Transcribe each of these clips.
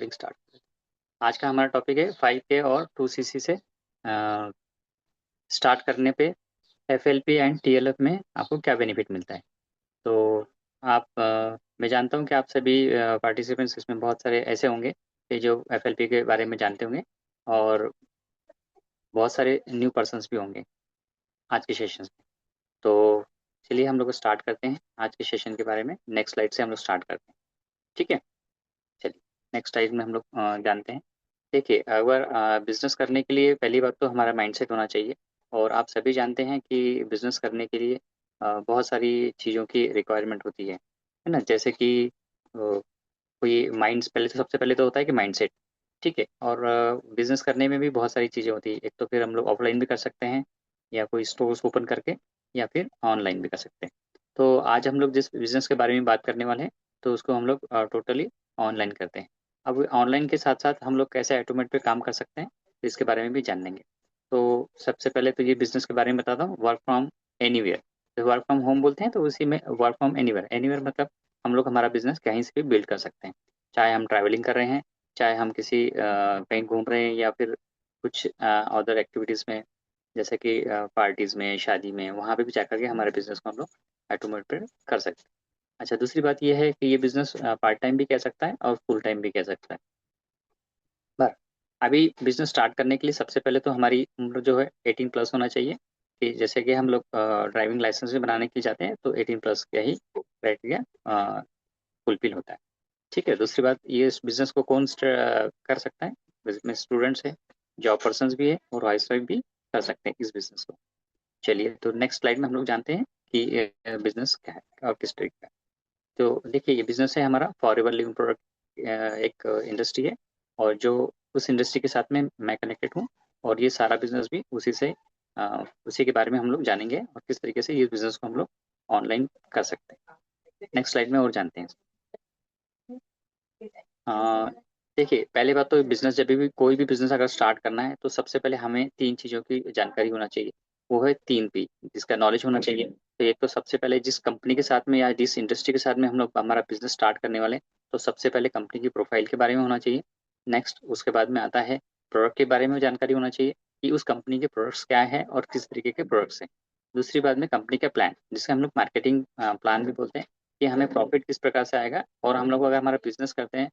Recording start करें। आज का हमारा टॉपिक है 5K और 2CC से स्टार्ट करने पे FLP एंड TLF में आपको क्या बेनिफिट मिलता है। तो मैं जानता हूँ कि आप सभी पार्टिसिपेंट्स इसमें बहुत सारे ऐसे होंगे कि जो FLP के बारे में जानते होंगे और बहुत सारे न्यू पर्सन्स भी होंगे आज के सेशन में। तो चलिए हम लोग स्टार्ट करते हैं आज के सेशन के बारे में। नेक्स्ट स्लाइड से हम लोग स्टार्ट करते हैं, ठीक है। चलिए नेक्स्ट स्लाइड में हम लोग जानते हैं। देखिए, अगर बिजनेस करने के लिए पहली बात तो हमारा माइंडसेट होना चाहिए। और आप सभी जानते हैं कि बिजनेस करने के लिए बहुत सारी चीज़ों की रिक्वायरमेंट होती है ना। जैसे कि कोई माइंड्स पहले तो सबसे पहले तो होता है कि माइंडसेट, ठीक है। और बिजनेस करने में भी बहुत सारी चीज़ें होती है। एक तो फिर हम लोग ऑफलाइन भी कर सकते हैं या कोई स्टोर्स ओपन करके, या फिर ऑनलाइन भी कर सकते हैं। तो आज हम लोग जिस बिजनेस के बारे में बात करने वाले हैं तो उसको हम लोग टोटली ऑनलाइन करते हैं। अब ऑनलाइन के साथ साथ हम लोग कैसे ऑटोमेट पे काम कर सकते हैं इसके बारे में भी जान लेंगे। तो सबसे पहले तो ये बिजनेस के बारे में बताता हूँ। वर्क फ्रॉम एनीवेयर, तो वर्क फ्रॉम होम बोलते हैं, तो उसी में वर्क फ्रॉम एनीवेयर। एनीवेयर मतलब हम लोग हमारा बिजनेस कहीं से भी बिल्ड कर सकते हैं, चाहे हम ट्रैवलिंग कर रहे हैं, चाहे हम किसी कहीं घूम रहे हैं, या फिर कुछ अदर एक्टिविटीज़ में, जैसे कि पार्टीज़ में, शादी में, वहाँ पे भी जाकर के हमारे बिजनेस को हम लोग ऑटोमेट पे कर सकते हैं। अच्छा, दूसरी बात ये है कि ये बिजनेस पार्ट टाइम भी कह सकता है और फुल टाइम भी कह सकता है। पर अभी बिजनेस स्टार्ट करने के लिए सबसे पहले तो हमारी उम्र जो है 18+ होना चाहिए। कि जैसे कि हम लोग ड्राइविंग लाइसेंस भी बनाने के लिए जाते हैं तो 18+ का ही क्राइटेरिया फुलफिल होता है, ठीक है। दूसरी बात, ये इस बिजनेस को कौन कर सकता है। बिजनेस स्टूडेंट्स है, जॉब पर्सन भी है, और हाउस वाइफ भी कर सकते हैं इस बिजनेस को। चलिए, तो नेक्स्ट स्लाइड में हम लोग जानते हैं कि बिजनेस क्या है और किस तरीके का है। तो देखिए, ये बिजनेस है हमारा फॉर एवर लिविंग प्रोडक्ट, एक इंडस्ट्री है, और जो उस इंडस्ट्री के साथ में मैं कनेक्टेड हूँ। और ये सारा बिजनेस भी उसी के बारे में हम लोग जानेंगे और किस तरीके से ये बिजनेस को हम लोग ऑनलाइन कर सकते हैं। नेक्स्ट स्लाइड में और जानते हैं। अ, देखिए, पहली बात तो बिजनेस, जब भी कोई भी बिजनेस अगर स्टार्ट करना है तो सबसे पहले हमें 3 चीज़ों की जानकारी होना चाहिए। वो है 3P, जिसका नॉलेज होना चाहिए। तो एक तो सबसे पहले जिस कंपनी के साथ में या जिस इंडस्ट्री के साथ में हम लोग हमारा बिजनेस स्टार्ट करने वाले हैं, तो सबसे पहले कंपनी की प्रोफाइल के बारे में होना चाहिए। नेक्स्ट उसके बाद में आता है प्रोडक्ट के बारे में जानकारी होना चाहिए कि उस कंपनी के प्रोडक्ट्स क्या है और किस तरीके के प्रोडक्ट्स हैं। दूसरी बात में कंपनी का प्लान, जिसे हम लोग मार्केटिंग प्लान भी बोलते हैं, कि हमें प्रॉफिट किस प्रकार से आएगा। और हम लोग अगर हमारा बिजनेस करते हैं,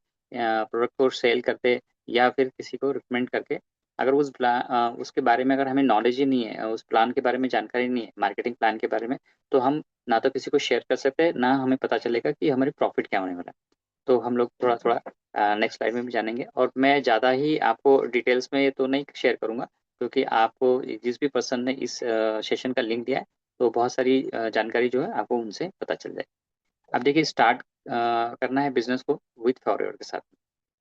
प्रोडक्ट को सेल करते, या फिर किसी को रिकमेंड करके, अगर उसके बारे में अगर हमें नॉलेज ही नहीं है, उस प्लान के बारे में जानकारी नहीं है, मार्केटिंग प्लान के बारे में, तो हम ना तो किसी को शेयर कर सकते हैं, ना हमें पता चलेगा कि हमारी प्रॉफिट क्या होने वाला है। तो हम लोग थोड़ा थोड़ा नेक्स्ट स्लाइड में भी जानेंगे। और मैं ज़्यादा ही आपको डिटेल्स में तो नहीं शेयर करूँगा, क्योंकि आपको जिस भी पर्सन ने इस सेशन का लिंक दिया है, तो बहुत सारी जानकारी जो है आपको उनसे पता चल जाए। अब देखिए, स्टार्ट करना है बिजनेस को विथ फॉरएवर के साथ।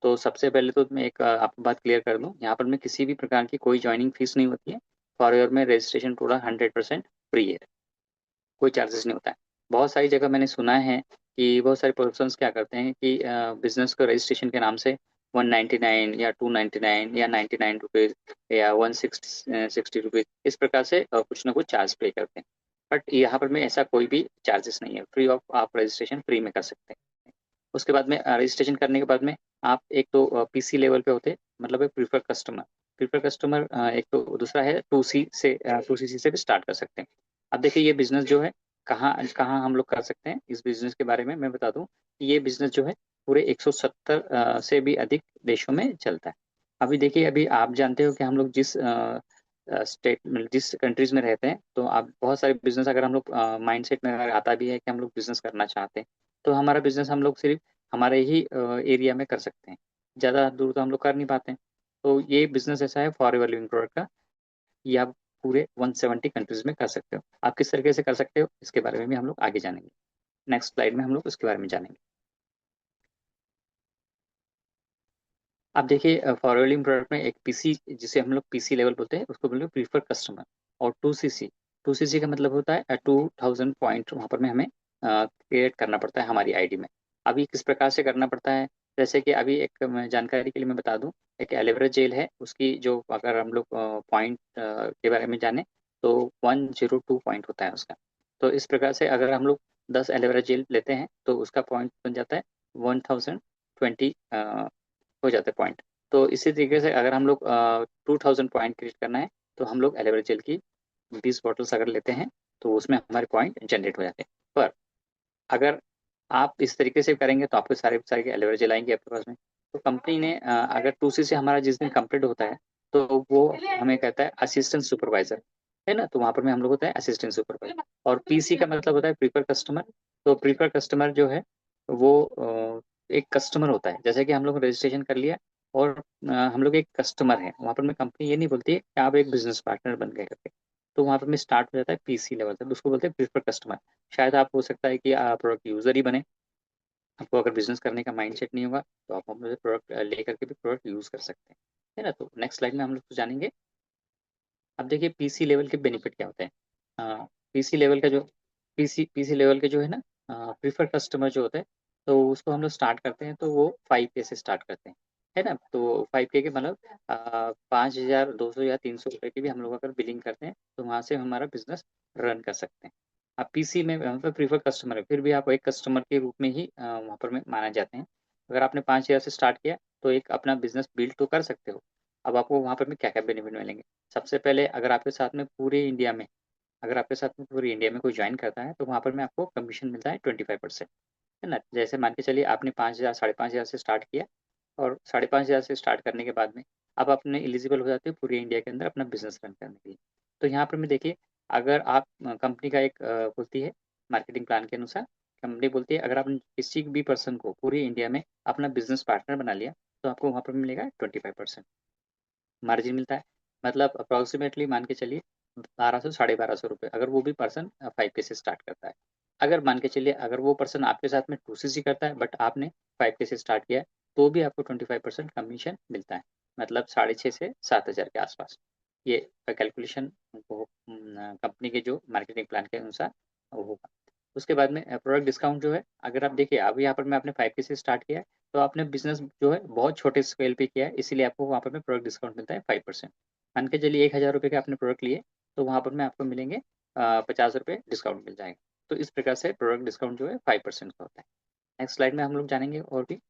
तो सबसे पहले तो मैं एक आपको बात क्लियर कर दूं, यहाँ पर मैं किसी भी प्रकार की कोई ज्वाइनिंग फीस नहीं होती है। फॉरएवर में रजिस्ट्रेशन पूरा 100% फ्री है, कोई चार्जेस नहीं होता है। बहुत सारी जगह मैंने सुना है कि बहुत सारे पर्सन्स क्या करते हैं कि बिजनेस को रजिस्ट्रेशन के नाम से 199 या 299 या 99 रुपीज़ या 160 इस प्रकार से कुछ ना कुछ चार्ज पे करते हैं। बट यहाँ पर में ऐसा कोई भी चार्जेस नहीं है, फ्री ऑफ आप रजिस्ट्रेशन फ्री में कर सकते हैं। उसके बाद में रजिस्ट्रेशन करने के बाद में आप एक तो PC लेवल पे होते हैं, मतलब प्रीफर कस्टमर। प्रीफर कस्टमर एक तो, दूसरा है 2CC से भी स्टार्ट कर सकते हैं। अब देखिए, ये बिजनेस जो है कहाँ कहाँ हम लोग कर सकते हैं। इस बिजनेस के बारे में मैं बता दूं कि ये बिजनेस जो है पूरे 170 से भी अधिक देशों में चलता है। अभी देखिए, अभी आप जानते हो कि हम लोग जिस स्टेट में, जिस कंट्रीज में रहते हैं, तो आप बहुत सारे बिजनेस, अगर हम लोग माइंडसेट में अगर आता भी है कि हम लोग बिजनेस करना चाहते हैं, तो हमारा बिजनेस हम लोग सिर्फ हमारे ही एरिया में कर सकते हैं, ज़्यादा दूर तो हम लोग कर नहीं पाते हैं। तो ये बिजनेस ऐसा है फॉर एवर लिविंग प्रोडक्ट का, ये आप पूरे 170 कंट्रीज में कर सकते हो। आप किस तरीके से कर सकते हो इसके बारे में भी हम लोग आगे जानेंगे। नेक्स्ट स्लाइड में हम लोग उसके बारे में जानेंगे। अब देखिए, फॉरवर्डिंग प्रोडक्ट में एक PC, जिसे हम लोग PC लेवल बोलते हैं, उसको बोलते हैं प्रीफर कस्टमर। और 2CC का मतलब होता है 2000 पॉइंट वहाँ पर में हमें क्रिएट करना पड़ता है हमारी ID में। अभी किस प्रकार से करना पड़ता है, जैसे कि अभी एक मैं जानकारी के लिए मैं बता दूं, एक एलोवेरा जेल है, उसकी जो अगर हम लोग पॉइंट के बारे में जाने, तो 102 पॉइंट होता है उसका। तो इस प्रकार से अगर हम लोग 10 एलोवेरा जेल लेते हैं तो उसका पॉइंट बन जाता है 1020 हो जाते पॉइंट। तो इसी तरीके से अगर हम लोग 2000 पॉइंट क्रिएट करना है तो हम लोग एलोवेरा जेल की 20 बॉटल्स अगर लेते हैं तो उसमें हमारे पॉइंट जनरेट हो जाते हैं। पर अगर आप इस तरीके से करेंगे तो आपके सारे सारे एलोवेरा जेल आएंगे आपके पास में। तो कंपनी ने अगर 2C से हमारा जिस दिन कंप्लीट होता है तो वो हमें कहता है असिस्टेंट सुपरवाइजर, है ना। तो वहाँ पर में हम लोग होता है असिस्टेंट सुपरवाइजर। और PC का मतलब होता है प्रीफर कस्टमर। तो प्रीफर कस्टमर जो है वो एक कस्टमर होता है, जैसे कि हम लोग रजिस्ट्रेशन कर लिया और हम लोग एक कस्टमर है वहाँ पर। मैं कंपनी ये नहीं बोलती है कि आप एक बिजनेस पार्टनर बन गए करके। तो वहाँ पर में स्टार्ट हो जाता है PC लेवल से, तो उसको बोलते हैं प्रीफर कस्टमर। शायद आप हो सकता है कि आप प्रोडक्ट यूजर ही बने। आपको अगर बिजनेस करने का माइंडसेट नहीं होगा तो आप हमसे प्रोडक्ट लेकर के भी प्रोडक्ट यूज कर सकते हैं, है ना। तो नेक्स्ट स्लाइड में हम लोग तो जानेंगे। अब देखिए PC लेवल के बेनिफिट क्या होते हैं। पीसी लेवल का जो पीसी लेवल के जो है ना प्रीफर कस्टमर जो होता है, तो उसको हम लोग स्टार्ट करते हैं तो वो 5K से स्टार्ट करते हैं, है ना। तो 5K के मतलब 5200 या 300 रुपये की भी हम लोग अगर बिलिंग करते हैं तो वहाँ से हमारा बिजनेस रन कर सकते हैं। अब PC में मतलब प्रीफर कस्टमर है, फिर भी आप एक कस्टमर के रूप में ही वहाँ पर में माना जाते हैं। अगर आपने 5000 से स्टार्ट किया तो एक अपना बिजनेस बिल्ड तो कर सकते हो। अब आपको वहाँ पर में क्या क्या बेनिफिट मिलेंगे। सबसे पहले अगर आपके साथ में पूरे इंडिया में अगर आपके साथ में पूरे इंडिया में कोई ज्वाइन करता है तो वहाँ पर में आपको कमीशन मिलता है 25%, है ना। जैसे मान के चलिए आपने 5000 5,500 से स्टार्ट किया और 5,500 से स्टार्ट करने के बाद में अब अपने एलिजिबल हो जाते हो पूरे इंडिया के अंदर अपना बिजनेस रन करने के लिए। तो यहाँ पर में देखिए, अगर आप कंपनी का एक बोलती है मार्केटिंग प्लान के अनुसार, कंपनी बोलती है अगर आपने किसी भी पर्सन को पूरे इंडिया में अपना बिजनेस पार्टनर बना लिया तो आपको वहाँ पर मिलेगा 25% मार्जिन मिलता है। मतलब अप्रॉक्सीमेटली मान के चलिए 1200 ₹1250, अगर वो भी पर्सन 5K से स्टार्ट करता है। अगर मान के चलिए अगर वो पर्सन आपके साथ में 2CC करता है बट आपने 5K से स्टार्ट किया है तो भी आपको 25% कमीशन मिलता है। मतलब 6,500 से 7,000 के आसपास ये कैलकुलेशन वो कंपनी के जो मार्केटिंग प्लान के अनुसार वो होगा। उसके बाद में प्रोडक्ट डिस्काउंट जो है, अगर आप देखिए अब यहाँ पर मैं आपने 5K से स्टार्ट किया है तो आपने बिजनेस जो है बहुत छोटे स्केल पे किया है, इसीलिए आपको वहाँ पर में प्रोडक्ट डिस्काउंट मिलता है 5%। मान के चलिए 1,000 रुपये के आपने प्रोडक्ट लिए तो वहाँ पर में आपको मिलेंगे 50 रुपये डिस्काउंट मिल जाएगा। तो इस प्रकार से प्रोडक्ट डिस्काउंट जो है 5% का होता है। नेक्स्ट स्लाइड में हम लोग जानेंगे और भी।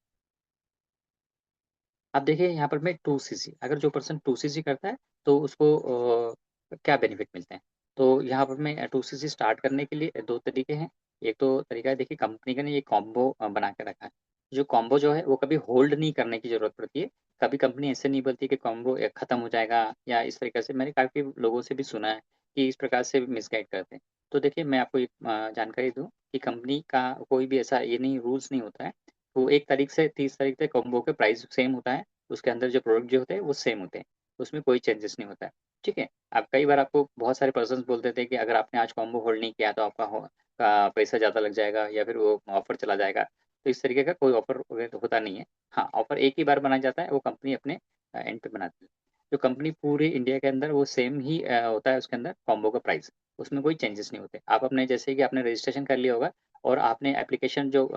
अब देखिए यहाँ पर में 2CC, अगर जो पर्सन 2CC करता है तो उसको क्या बेनिफिट मिलते हैं। तो यहाँ पर में 2CC स्टार्ट करने के लिए दो तरीके हैं। एक तो तरीका है, देखिए कंपनी का ने ये कॉम्बो बना के रखा है। जो कॉम्बो जो है वो कभी होल्ड नहीं करने की जरूरत पड़ती है। कभी कंपनी ऐसे नहीं बोलती कि कॉम्बो खत्म हो जाएगा या इस तरीके से। मैंने काफ़ी लोगों से भी सुना है कि इस प्रकार से मिसगाइड करते हैं। तो देखिए मैं आपको एक जानकारी दूँ कि कंपनी का कोई भी ऐसा ये नहीं रूल्स नहीं होता है। वो 1 तारीख से 30 तारीख तक कॉम्बो के प्राइस सेम होता है। उसके अंदर जो प्रोडक्ट जो होते हैं वो सेम होते हैं, उसमें कोई चेंजेस नहीं होता है। ठीक है। अब कई बार आपको बहुत सारे पर्सन बोलते थे कि अगर आपने आज कॉम्बो होल्ड नहीं किया तो आपका पैसा ज़्यादा लग जाएगा या फिर वो ऑफर चला जाएगा। तो इस तरीके का कोई ऑफर होता नहीं है। हाँ, ऑफर एक ही बार बनाया जाता है, वो कंपनी अपने एंड पे बनाती है। जो कंपनी पूरे इंडिया के अंदर वो सेम ही होता है उसके अंदर कॉम्बो का प्राइस, उसमें कोई चेंजेस नहीं होते। आप अपने जैसे कि आपने रजिस्ट्रेशन कर लिया होगा और आपने एप्लीकेशन जो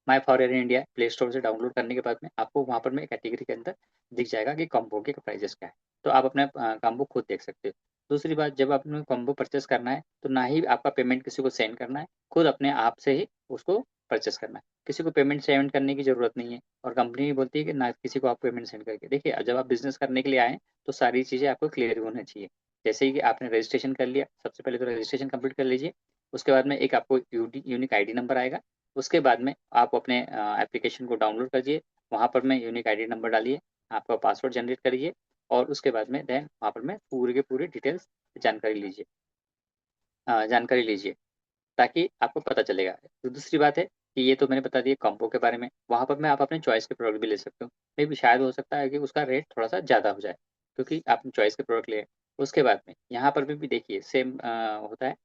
माई for air India play store से डाउनलोड करने के बाद में आपको वहाँ पर में कैटेगरी के अंदर दिख जाएगा कि कॉम्बो के प्राइजेस क्या है। तो आप अपना कॉम्बो खुद देख सकते हो। दूसरी बात, जब आपने कॉम्बो परचेस करना है तो ना ही आपका पेमेंट किसी को सेंड करना है, खुद अपने आप से ही उसको परचेस करना है। किसी को पेमेंट सेंड करने की ज़रूरत नहीं है और कंपनी भी बोलती है कि ना किसी को आप पेमेंट सेंड करके। देखिए जब आप बिजनेस करने के लिए आए तो सारी चीज़ें आपको क्लियर होना चाहिए। जैसे ही कि आपने रजिस्ट्रेशन कर लिया, सबसे पहले तो रजिस्ट्रेशन कंप्लीट कर लीजिए। उसके बाद में एक आपको यूनिक ID नंबर आएगा। उसके बाद में आप अपने एप्लीकेशन को डाउनलोड करिए, वहाँ पर में यूनिक ID नंबर डालिए, आपका पासवर्ड जनरेट करिए और उसके बाद में देन वहाँ पर में पूरे के पूरे डिटेल्स जानकारी लीजिए जानकारी लीजिए, ताकि आपको पता चलेगा। तो दूसरी बात है कि ये तो मैंने बता दिया कॉम्बो के बारे में, वहाँ पर में आप अपने चॉइस के प्रोडक्ट भी ले सकते हो। मे भी शायद हो सकता है कि उसका रेट थोड़ा-सा ज़्यादा हो जाए, क्योंकि आपने चॉइस के प्रोडक्ट लिए। उसके बाद में यहाँ पर भी देखिए सेम होता है।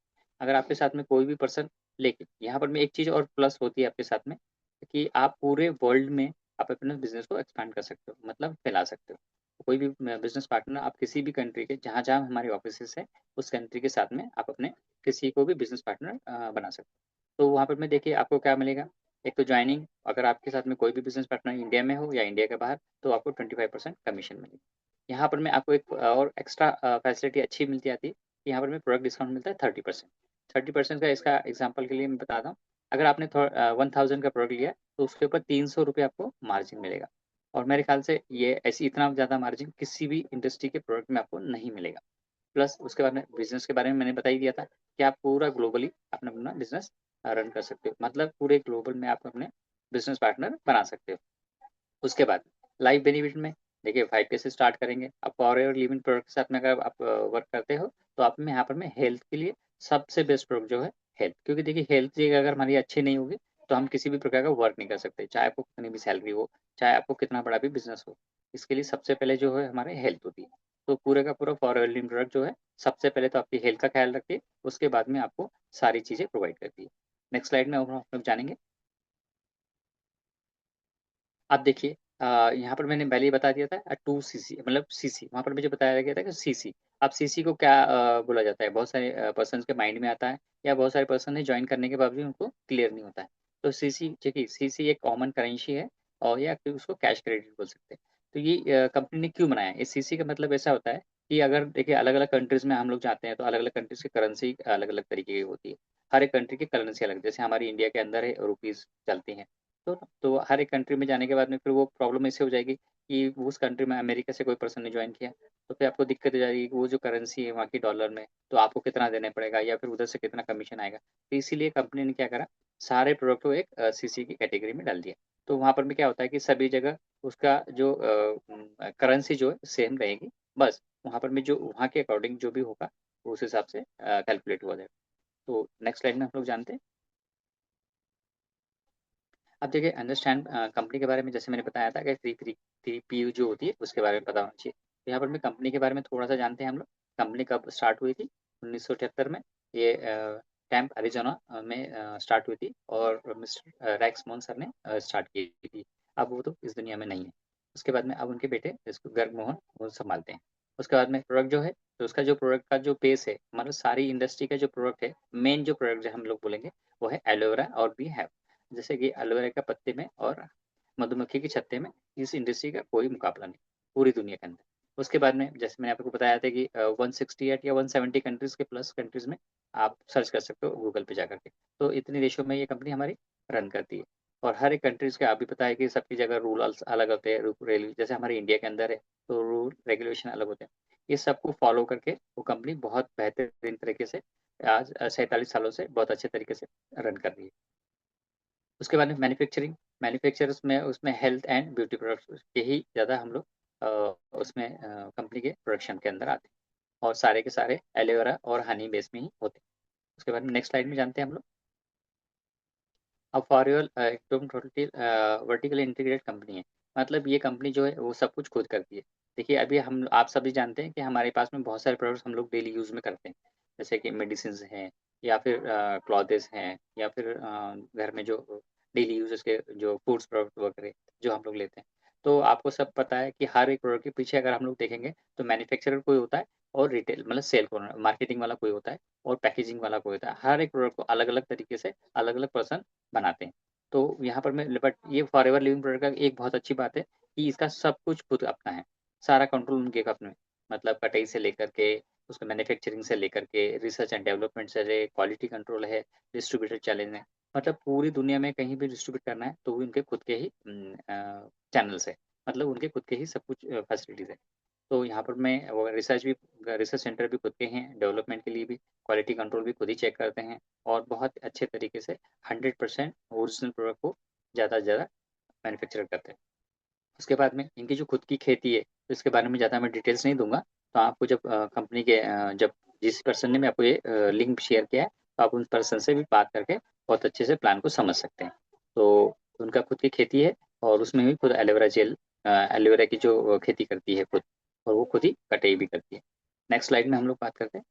अगर आपके साथ में कोई भी पर्सन, लेकिन यहाँ पर में एक चीज़ और प्लस होती है आपके साथ में कि आप पूरे वर्ल्ड में आप अपने बिज़नेस को एक्सपांड कर सकते हो, मतलब फैला सकते हो। कोई भी बिज़नेस पार्टनर आप किसी भी कंट्री के जहाँ-जहाँ हमारे ऑफिसेज़ हैं, उस कंट्री के साथ में आप अपने किसी को भी बिज़नेस पार्टनर बना सकते हो। तो वहाँ पर में देखिए आपको क्या मिलेगा, एक तो जॉइनिंग, अगर आपके साथ में कोई भी बिज़नेस पार्टनर इंडिया में हो या इंडिया के बाहर तो आपको 25% कमीशन मिलेगी। यहाँ पर मैं आपको एक और एक्स्ट्रा फैसिलिटी अच्छी मिलती आती है, यहाँ पर मैं प्रोडक्ट डिस्काउंट मिलता है 30%। 30% का इसका एग्जांपल के लिए मैं बताता हूँ। अगर आपने 1000 का प्रोडक्ट लिया तो उसके ऊपर 300 रुपये आपको मार्जिन मिलेगा। और मेरे ख्याल से ये ऐसी इतना ज़्यादा मार्जिन किसी भी इंडस्ट्री के प्रोडक्ट में आपको नहीं मिलेगा। प्लस उसके बाद में बिजनेस के बारे में मैंने बता ही दिया था कि आप पूरा ग्लोबली अपना अपना बिजनेस रन कर सकते हो, मतलब पूरे ग्लोबल में आप अपने बिजनेस पार्टनर बना सकते हो। उसके बाद लाइफ बेनिफिट में देखिए 5K से स्टार्ट करेंगे। अब फॉरएवर लिविंग प्रोडक्ट के साथ में अगर आप वर्क करते हो तो आप में यहाँ पर में हेल्थ के लिए सबसे बेस्ट प्रोडक्ट जो है हेल्थ, क्योंकि देखिए हेल्थ चीज अगर हमारी अच्छी नहीं होगी तो हम किसी भी प्रकार का वर्क नहीं कर सकते, चाहे आपको कितनी भी सैलरी हो, चाहे आपको कितना बड़ा भी बिजनेस हो। इसके लिए सबसे पहले जो है हमारे हेल्थ होती है। तो पूरे का पूरा फॉरएवर लिविंग प्रोडक्ट जो है सबसे पहले तो आपकी हेल्थ का ख्याल रखती है, उसके बाद में आपको सारी चीजें प्रोवाइड करती है। नेक्स्ट स्लाइड में हम लोग जानेंगे। अब देखिए यहाँ पर मैंने पहले ही बता दिया था 2 CC मतलब सीसी, वहाँ पर मुझे बताया गया था कि सीसी। अब सीसी को क्या बोला जाता है, बहुत सारे पर्सन के माइंड में आता है या बहुत सारे पर्सन ने ज्वाइन करने के बावजूद उनको क्लियर नहीं होता है। तो सीसी देखिए, सीसी एक कॉमन करेंसी है और या फिर उसको कैश क्रेडिट बोल सकते हैं। तो ये कंपनी ने क्यों बनाया, इस सीसी का मतलब ऐसा होता है कि अगर देखिए अलग अलग कंट्रीज में हम लोग जाते हैं तो अलग अलग कंट्रीज की करेंसी अलग अलग तरीके की होती है। हर एक कंट्री की करेंसी अलग, जैसे हमारी इंडिया के अंदर है रुपीज चलती हैं। तो हर एक कंट्री में जाने के बाद में फिर वो प्रॉब्लम ऐसे हो जाएगी कि उस कंट्री में अमेरिका से कोई पर्सन ने ज्वाइन किया तो फिर आपको दिक्कत हो जाएगी कि वो जो करेंसी है वहाँ की डॉलर में, तो आपको कितना देना पड़ेगा या फिर उधर से कितना कमीशन आएगा। तो इसीलिए कंपनी ने क्या करा, सारे प्रोडक्ट को एक सीसी की कैटेगरी में डाल दिया। तो वहाँ पर भी क्या होता है कि सभी जगह उसका जो करेंसी जो है सेम रहेगी। बस वहाँ पर भी जो वहाँ के अकॉर्डिंग जो भी होगा उस हिसाब से कैलकुलेट हुआ जाएगा। तो नेक्स्ट स्लाइड में हम लोग जानते हैं। अब देखिए अंडरस्टैंड कंपनी के बारे में, जैसे मैंने बताया था कि थ्री पी यू जो होती है उसके बारे में पता होना चाहिए। तो यहाँ पर मैं कंपनी के बारे में थोड़ा सा जानते हैं हम लोग। कंपनी कब स्टार्ट हुई थी, 1978 में। ये टैम्प अरिजोना में स्टार्ट हुई थी और मिस्टर रैक्स मोहन सर ने स्टार्ट की थी। अब वो तो इस दुनिया में नहीं है। उसके बाद में अब उनके बेटे जिसको गर्ग मोहन वो संभालते हैं। उसके बाद में प्रोडक्ट जो है, तो उसका जो प्रोडक्ट का जो बेस है, मतलब सारी इंडस्ट्री का जो प्रोडक्ट है, मेन जो प्रोडक्ट जो हम लोग बोलेंगे वो है एलोवेरा और भी है। जैसे कि एलोवेरा के पत्ते में और मधुमक्खी के छत्ते में इस इंडस्ट्री का कोई मुकाबला नहीं पूरी दुनिया के अंदर। उसके बाद में जैसे मैंने आपको बताया था कि 168 या 170 कंट्रीज के प्लस कंट्रीज में आप सर्च कर सकते हो गूगल पे जाकर के। तो इतने देशों में ये कंपनी हमारी रन करती है। और हर एक कंट्रीज के आप भी पता है कि सबकी जगह रूल्स अलग होते हैं। रेलवे जैसे हमारे इंडिया के अंदर है तो रूल रेगुलेशन अलग होते हैं। ये सबको फॉलो करके वो कंपनी बहुत बेहतरीन तरीके से आज 47 सालों से बहुत अच्छे तरीके से रन कर रही है। उसके बाद में मैन्युफैक्चरिंग, मैन्युफैक्चरर्स में उसमें हेल्थ एंड ब्यूटी प्रोडक्ट्स के ही ज़्यादा हम लोग उसमें कंपनी के प्रोडक्शन के अंदर आते हैं। और सारे के सारे एलोवेरा और हनी बेस में ही होते हैं। उसके बाद में नेक्स्ट स्लाइड में जानते हैं हम लोग। अब फॉर योर एकदम टोटली वर्टिकली इंटीग्रेटेड कंपनी है। मतलब ये कंपनी जो है वो सब कुछ खुद करती है। देखिए अभी हम आप सभी जानते हैं कि हमारे पास में बहुत सारे प्रोडक्ट्स हम लोग डेली यूज़ में करते हैं, जैसे कि मेडिसिन हैं या फिर क्लॉथेस हैं या फिर घर में जो डेली यूजेस के जो फूड्स प्रोडक्ट वगैरह जो हम लोग लेते हैं। तो आपको सब पता है कि हर एक प्रोडक्ट के पीछे अगर हम लोग देखेंगे तो मैन्युफैक्चरर कोई होता है और रिटेल मतलब सेल मार्केटिंग वाला कोई होता है और पैकेजिंग वाला कोई होता है। हर एक प्रोडक्ट को अलग अलग तरीके से अलग अलग पर्सन बनाते हैं। तो यहाँ पर मैं बट ये फॉरएवर लिविंग प्रोडक्ट का एक बहुत अच्छी बात है कि इसका सब कुछ खुद अपना है। सारा कंट्रोल उनके अपने, मतलब कटाई से लेकर के उसका मैन्युफैक्चरिंग से लेकर के रिसर्च एंड डेवलपमेंट से क्वालिटी कंट्रोल है, डिस्ट्रीब्यूटर चैलेंज है। मतलब पूरी दुनिया में कहीं भी डिस्ट्रीब्यूट करना है तो उनके खुद के ही चैनल्स है, मतलब उनके खुद के ही सब कुछ फैसिलिटीज़ है। तो यहाँ पर मैं वो रिसर्च सेंटर भी खुद के हैं, डेवलपमेंट के लिए भी क्वालिटी कंट्रोल भी खुद ही चेक करते हैं और बहुत अच्छे तरीके से 100% ओरिजिनल प्रोडक्ट को ज़्यादा से ज़्यादा मैन्युफैक्चर करते हैं। उसके बाद में इनकी जो खुद की खेती है तो इसके बारे में ज़्यादा मैं डिटेल्स नहीं दूंगा। तो आपको जब कंपनी के जब जिस पर्सन ने मैं आपको ये लिंक शेयर किया है तो आप उन पर्सन से भी बात करके बहुत अच्छे से प्लान को समझ सकते हैं। तो उनका खुद की खेती है और उसमें भी खुद एलोवेरा जेल एलोवेरा की जो खेती करती है खुद, और वो खुद ही कटाई भी करती है। नेक्स्ट स्लाइड में हम लोग बात करते हैं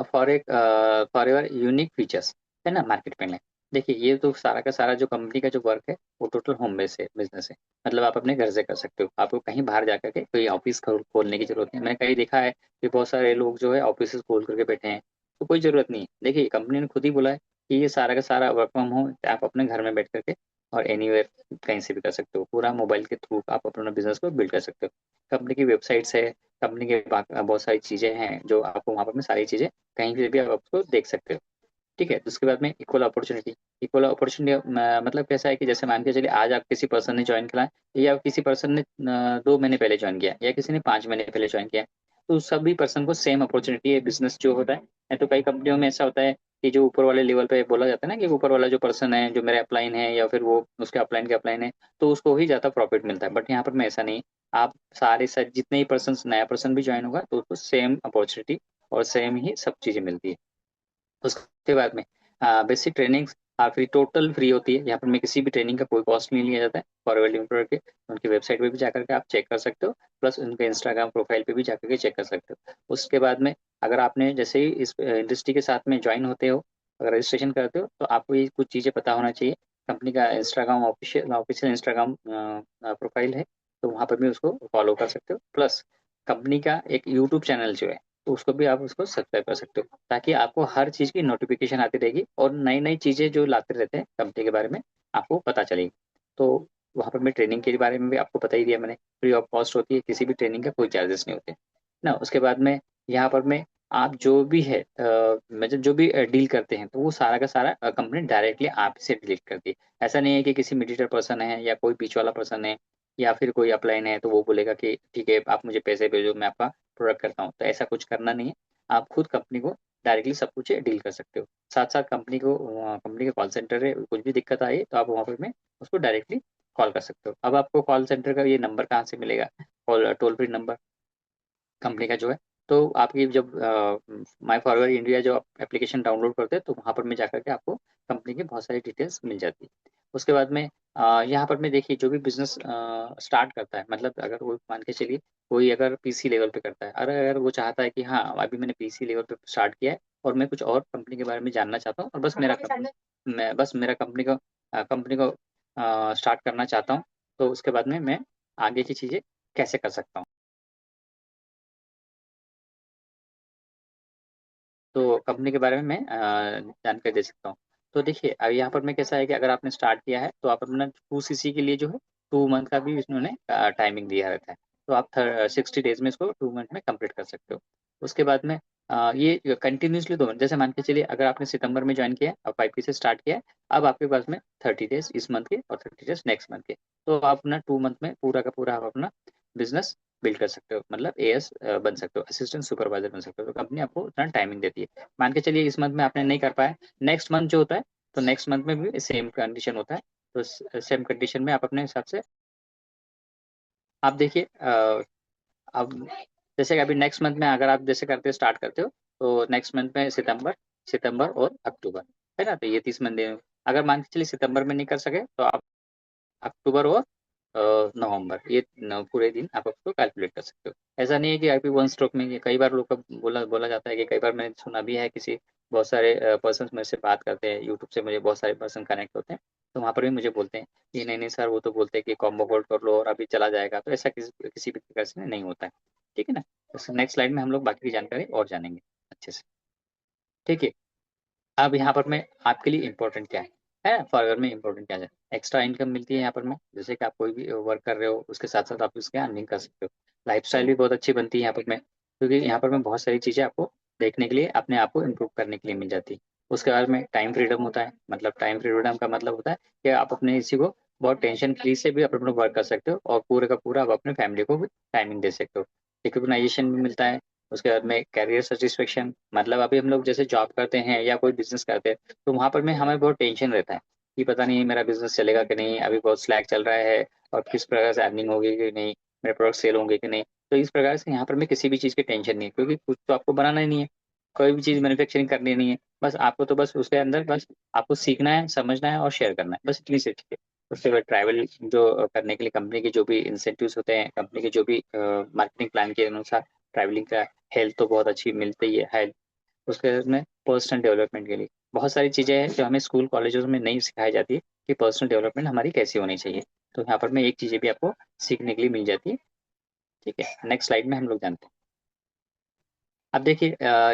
फॉर योर यूनिक फीचर्स है ना मार्केट में। देखिए ये तो सारा का सारा जो कंपनी का जो वर्क है वो टोटल होम बेस है, बिजनेस है। मतलब आप अपने घर से कर सकते हो, आपको कहीं बाहर जाकर के कोई ऑफिस खोलने की जरूरत नहीं है। मैंने कहीं देखा है कि बहुत सारे लोग जो है ऑफिस खोल करके बैठे हैं, तो कोई जरूरत नहीं है। देखिए कंपनी ने खुद ही बोला है कि ये सारा का सारा वर्क फ्रॉम होम आप अपने घर में बैठ करके और एनीवेयर कहीं से भी कर सकते हो। पूरा मोबाइल के थ्रू आप अपना बिजनेस को बिल्ड कर सकते हो। कंपनी की वेबसाइट्स है, कंपनी के बहुत सारी चीज़ें हैं जो आपको वहाँ पर में सारी चीज़ें कहीं से भी आप उसको देख सकते हो। ठीक है। तो उसके बाद में इक्वल अपॉर्चुनिटी। इक्वल अपॉर्चुनिटी मतलब कैसा है कि जैसे मान के चलिए आज आप किसी पर्सन ने ज्वाइन करा है या किसी पर्सन ने 2 महीने पहले ज्वाइन किया या किसी ने 5 महीने पहले ज्वाइन किया, तो सभी पर्सन को सेम अपॉर्चुनिटी है बिजनेस जो होता है। नहीं तो कई कंपनियों में ऐसा होता है कि जो ऊपर वाले लेवल पे बोला जाता है ना कि ऊपर वाला जो पर्सन है जो मेरे अपलाइन है या फिर वो उसके अपलाइन के अपलाइन है, तो उसको ही ज्यादा प्रॉफिट मिलता है। बट यहाँ पर में ऐसा नहीं। आप सारे जितने ही पर्सन नया पर्सन भी ज्वाइन होगा तो उसको सेम अपॉर्चुनिटी और सेम ही सब चीजें मिलती है। उसके बाद में basic training free, total free होती है। यहाँ पर में किसी भी ट्रेनिंग का कोई कॉस्ट नहीं लिया जाता है। फॉरवर्ड लिंक के उनकी वेबसाइट पे भी जाकर के आप चेक कर सकते हो, प्लस उनके इंस्टाग्राम प्रोफाइल पे भी जाकर के चेक कर सकते हो। उसके बाद में अगर आपने जैसे ही इस इंडस्ट्री के साथ में ज्वाइन होते हो, अगर रजिस्ट्रेशन करते हो, तो आपको ये कुछ चीज़ें पता होना चाहिए। कंपनी का Instagram official official Instagram profile है, तो वहाँ पर भी उसको फॉलो कर सकते हो। प्लस कंपनी का एक यूट्यूब चैनल जो है, तो उसको भी आप उसको सब्सक्राइब कर सकते हो, ताकि आपको हर चीज़ की नोटिफिकेशन आती रहेगी और नई नई चीज़ें जो लाते रहते हैं कंपनी के बारे में आपको पता चलेगी। तो वहाँ पर मैं ट्रेनिंग के बारे में भी आपको बता ही दिया मैंने, फ्री ऑफ कॉस्ट होती है, किसी भी ट्रेनिंग का कोई चार्जेस नहीं होते ना। उसके बाद में यहाँ पर मैं आप जो भी है मतलब जो भी डील करते हैं, तो वो सारा का सारा कंपनी डायरेक्टली आप से डील करती है। ऐसा नहीं है कि किसी मीडिएटर पर्सन है या कोई बीच वाला पर्सन है या फिर कोई अपलाइन है तो वो बोलेगा कि ठीक है आप मुझे पैसे भेजो मैं आपका प्रोडक्ट करता हूँ। तो ऐसा कुछ करना नहीं है। आप खुद कंपनी को डायरेक्टली सब कुछ डील कर सकते हो। साथ साथ कंपनी का कॉल सेंटर है, कुछ भी दिक्कत आई तो आप वहाँ पर में उसको डायरेक्टली कॉल कर सकते हो। अब आपको कॉल सेंटर का ये नंबर कहाँ से मिलेगा? Call toll free number company का जो है, तो आपकी जब माई फॉरवर्ड इंडिया जो एप्लीकेशन डाउनलोड करते हैं तो वहाँ पर में जाकर के आपको कंपनी की बहुत सारी डिटेल्स मिल जाती है। उसके बाद में यहाँ पर में देखिए जो भी बिजनेस स्टार्ट करता है, मतलब अगर वो मान के चलिए कोई अगर पीसी लेवल पे करता है, अगर वो चाहता है कि हाँ अभी मैंने पीसी लेवल पे स्टार्ट किया है और मैं कुछ और कंपनी के बारे में जानना चाहता हूँ और बस मेरा कंपनी को स्टार्ट करना चाहता हूँ, तो उसके बाद में मैं आगे की चीज़ें कैसे कर सकता हूँ, तो कंपनी के बारे में मैं जानकारी दे सकता हूँ। तो देखिए अब यहाँ पर मैं कैसा है कि अगर आपने स्टार्ट किया है तो आप अपना 2 सीसी के लिए जो है 2 मंथ का भी इन्होंने टाइमिंग दिया रहता है। तो आप 60 डेज में इसको 2 मंथ में कंप्लीट कर सकते हो। उसके बाद में ये कंटिन्यूसली 2 मंथ, जैसे मान के चलिए अगर आपने सितंबर में ज्वाइन किया है और 5 से स्टार्ट किया है, अब आपके पास में 30 डेज इस मंथ के और 30 डेज नेक्स्ट मंथ के, तो आप अपना 2 मंथ में पूरा का पूरा आप अपना बिजनेस बिल्ड कर सकते हो, मतलब एएस बन सकते हो, असिस्टेंट सुपरवाइजर बन सकते हो। तो कंपनी आपको उतना टाइमिंग देती है। मान के चलिए इस मंथ में आपने नहीं कर पाया, नेक्स्ट मंथ जो होता है, तो नेक्स्ट मंथ में भी सेम कंडीशन होता है। तो सेम कंडीशन में आप अपने हिसाब से आप देखिए अब जैसे कि अभी नेक्स्ट मंथ में अगर आप जैसे करते स्टार्ट करते हो, तो नेक्स्ट मंथ में सितंबर सितंबर और अक्टूबर है ना, तो ये 30 मंथ अगर मान के चलिए सितंबर में नहीं कर सके तो आप अक्टूबर और नवंबर, ये पूरे दिन आप उसको कैलकुलेट कर सकते हो। ऐसा नहीं है कि आप वन स्ट्रोक में, ये कई बार लोग का बोला बोला जाता है कि कई बार मैंने सुना भी है, किसी बहुत सारे पर्सन मेरे से बात करते हैं यूट्यूब से, मुझे बहुत सारे पर्सन कनेक्ट होते हैं, तो वहाँ पर भी मुझे बोलते हैं कि नहीं नहीं सर वो तो बोलते हैं कि कॉम्बो होल्ड कर लो और अभी चला जाएगा, तो ऐसा किसी भी प्रकार से नहीं होता है। ठीक है ना। तो नेक्स्ट स्लाइड में हम लोग बाकी की जानकारी और जानेंगे अच्छे से। ठीक है। अब यहाँ पर मैं आपके लिए इम्पोर्टेंट क्या है फॉरवर्ड में इम्पोर्टेंट क्या है, एक्स्ट्रा इनकम मिलती है यहाँ पर में, जैसे कि आप कोई भी वर्क कर रहे हो उसके साथ साथ आप उसके अर्निंग कर सकते हो। लाइफस्टाइल भी बहुत अच्छी बनती है यहाँ पर में, क्योंकि यहाँ पर में बहुत सारी चीज़ें आपको देखने के लिए अपने आप को इम्प्रूव करने के लिए मिल जाती है। उसके बाद में टाइम फ्रीडम होता है, मतलब टाइम फ्रीडम का मतलब होता है कि आप अपने इसी को बहुत टेंशन फ्री से भी अपने वर्क कर सकते हो और पूरे का पूरा आप अपने फैमिली को भी टाइमिंग दे सकते हो। रिकग्नाइजेशन भी मिलता है। उसके बाद में कैरियर सेटिस्फेक्शन, मतलब अभी हम लोग जैसे जॉब करते हैं या कोई बिजनेस करते हैं, तो वहां पर में हमें बहुत टेंशन रहता है कि पता नहीं मेरा बिजनेस चलेगा कि नहीं, अभी बहुत स्लैक चल रहा है और किस प्रकार से अर्निंग होगी कि नहीं, मेरे प्रोडक्ट सेल होंगे कि नहीं। तो इस प्रकार से यहाँ पर में किसी भी चीज़ की टेंशन नहीं है, क्योंकि कुछ तो आपको बनाना ही नहीं है, कोई भी चीज़ मैन्युफैक्चरिंग करनी नहीं है। बस आपको तो बस उसके अंदर बस आपको सीखना है, समझना है और शेयर करना है, बस इतनी सी चीज़ है। उसके बाद ट्रैवल जो करने के लिए कंपनी के जो भी इंसेंटिव्स होते हैं, कंपनी के जो भी मार्केटिंग प्लान के अनुसार ट्रैवलिंग का, हेल्थ तो बहुत अच्छी मिलती है हेल्थ। उसके में पर्सनल डेवलपमेंट के लिए बहुत सारी चीज़ें हैं जो हमें स्कूल कॉलेजों में नहीं सिखाई जाती है कि पर्सनल डेवलपमेंट हमारी कैसी होनी चाहिए। तो यहाँ पर मैं एक चीज़ें भी आपको सीखने के लिए मिल जाती है। ठीक है। नेक्स्ट स्लाइड में हम लोग जानते हैं। अब देखिए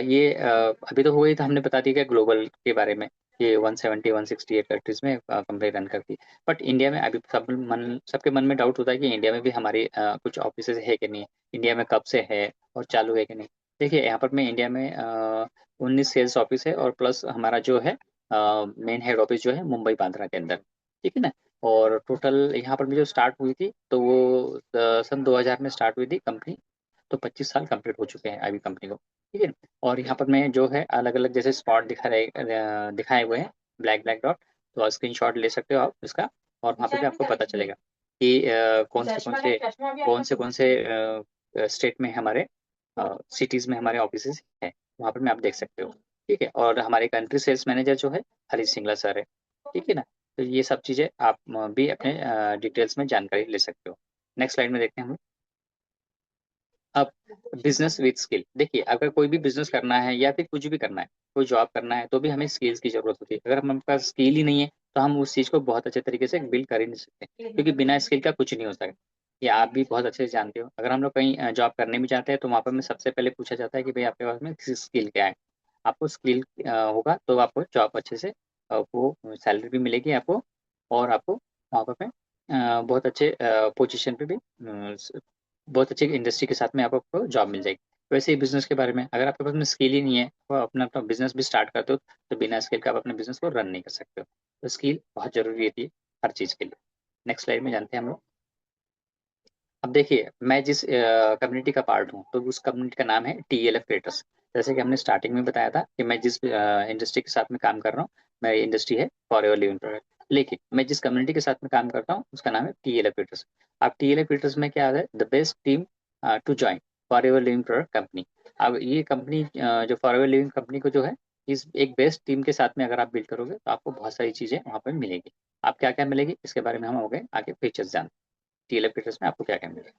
ये अभी तो हुआ ही था, हमने बता दिया कि ग्लोबल के बारे में, ये 168 कंट्रीज में कंपनी रन करती है। बट इंडिया में अभी सबके मन में डाउट होता है कि इंडिया में भी हमारे कुछ ऑफिस है कि नहीं, इंडिया में कब से है और चालू है कि नहीं। देखिए यहाँ पर मैं इंडिया में 19 सेल्स ऑफिस है, और प्लस हमारा जो है मेन हेड ऑफिस जो है मुंबई बांद्रा के अंदर, ठीक है ना। और टोटल यहाँ पर भी जो स्टार्ट हुई थी तो वो सन 2000 में स्टार्ट हुई थी कंपनी। तो 25 साल कंप्लीट हो चुके हैं अभी कंपनी को, ठीक है। और यहाँ पर मैं जो है अलग अलग जैसे स्पॉट दिखाए हुए हैं, ब्लैक ब्लैक डॉट। तो स्क्रीन शॉट ले सकते हो आप इसका, और वहाँ पे भी आपको पता चलेगा कि कौन से स्टेट में हमारे सिटीज में हमारे ऑफिसेज हैं। वहाँ पर मैं आप देख सकते हो, ठीक है। और हमारे कंट्री सेल्स मैनेजर जो है हरीश सिंगला सर है, ठीक है ना। तो ये सब चीज़ें आप भी अपने डिटेल्स में जानकारी ले सकते हो। नेक्स्ट स्लाइड में देखते हैं हम। अब बिजनेस विद स्किल, देखिए अगर कोई भी बिजनेस करना है या फिर कुछ भी करना है, कोई जॉब करना है, तो भी हमें स्किल्स की जरूरत होती है। अगर हमारे पास स्किल ही नहीं है तो हम उस चीज को बहुत अच्छे तरीके से बिल्ड कर ही नहीं सकते, क्योंकि बिना स्किल का कुछ नहीं हो सकता। ये आप भी बहुत अच्छे से जानते हो। अगर हम लोग कहीं जॉब करने भी जाते हैं तो वहाँ पर हमें सबसे पहले पूछा जाता है कि भाई आपके पास में स्किल क्या है। आपको स्किल होगा तो आपको जॉब अच्छे से वो सैलरी भी मिलेगी आपको, और आपको वहाँ पर में बहुत अच्छे पोजीशन पे भी बहुत अच्छी इंडस्ट्री के साथ में आपको जॉब मिल जाएगी। वैसे ही बिजनेस के बारे में, अगर आपके पास में स्किल ही नहीं है तो अपना अपना बिजनेस भी स्टार्ट करते हो तो बिना स्किल का आप अपने बिजनेस को रन नहीं कर सकते हो। तो स्किल बहुत जरूरी होती है हर चीज के लिए। नेक्स्ट स्लाइड में जानते हैं हम लोग। अब देखिए मैं जिस कम्युनिटी का पार्ट हूँ तो उस कम्युनिटी का नाम है TLF क्रिएटर्स। जैसे कि हमने स्टार्टिंग में बताया था कि मैं जिस इंडस्ट्री के साथ में काम कर रहा हूँ, मेरी इंडस्ट्री है फॉरएवर लिविंग प्रोडक्ट। लेकिन मैं जिस कम्युनिटी के साथ में काम करता हूँ उसका नाम है TLF क्रिएटर्स। अब TLF क्रिएटर्स में क्या है, the best team to join forever living product company. अब ये कंपनी जो फॉरएवर लिविंग कंपनी को जो है, इस एक बेस्ट टीम के साथ में अगर आप बिल्ड करोगे तो आपको बहुत सारी चीजें वहाँ पर मिलेगी। आप क्या क्या मिलेगी इसके बारे में हम हो गए आगे फीचर्स जानते हैं। TLF क्रिएटर्स में आपको क्या क्या मिलेगा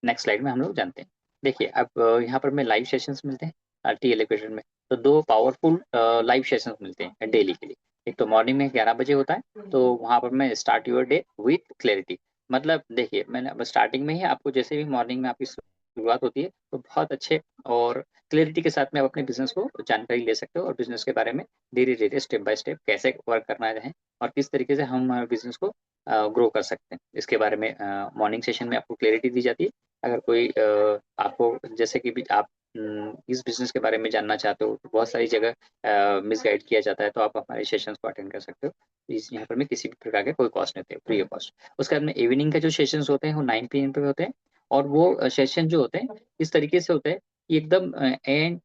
नेक्स्ट स्लाइड में हम लोग जानते हैं। देखिए अब यहाँ पर में लाइव सेशंस मिलते हैं TLF पीरियड में। तो दो पावरफुल लाइव सेशंस मिलते हैं डेली के लिए। एक तो मॉर्निंग में 11 बजे होता है, तो वहाँ पर मैं start your day with clarity. मतलब देखिए मैंने अब स्टार्टिंग में ही आपको जैसे भी मॉर्निंग में आपकी शुरुआत होती है तो बहुत अच्छे और क्लैरिटी के साथ में आप अपने बिजनेस को जानकारी ले सकते हो, और बिजनेस के बारे में धीरे धीरे स्टेप बाय स्टेप कैसे वर्क करना है और किस तरीके से हम बिजनेस को ग्रो कर सकते हैं, इसके बारे में मॉर्निंग सेशन में आपको क्लैरिटी दी जाती है। अगर कोई आपको जैसे कि भी आप इस बिजनेस के बारे में जानना चाहते हो तो बहुत सारी जगह मिसगाइड किया जाता है, तो आप हमारे सेशंस को अटेंड कर सकते हो। इस यहाँ पर में किसी भी प्रकार के कोई कॉस्ट नहीं होते, फ्री ऑफ कॉस्ट। उसके बाद में इवनिंग के जो सेशंस होते हैं वो 9 PM पे होते हैं। और वो सेशन जो होते हैं इस तरीके से होते हैं कि एकदम and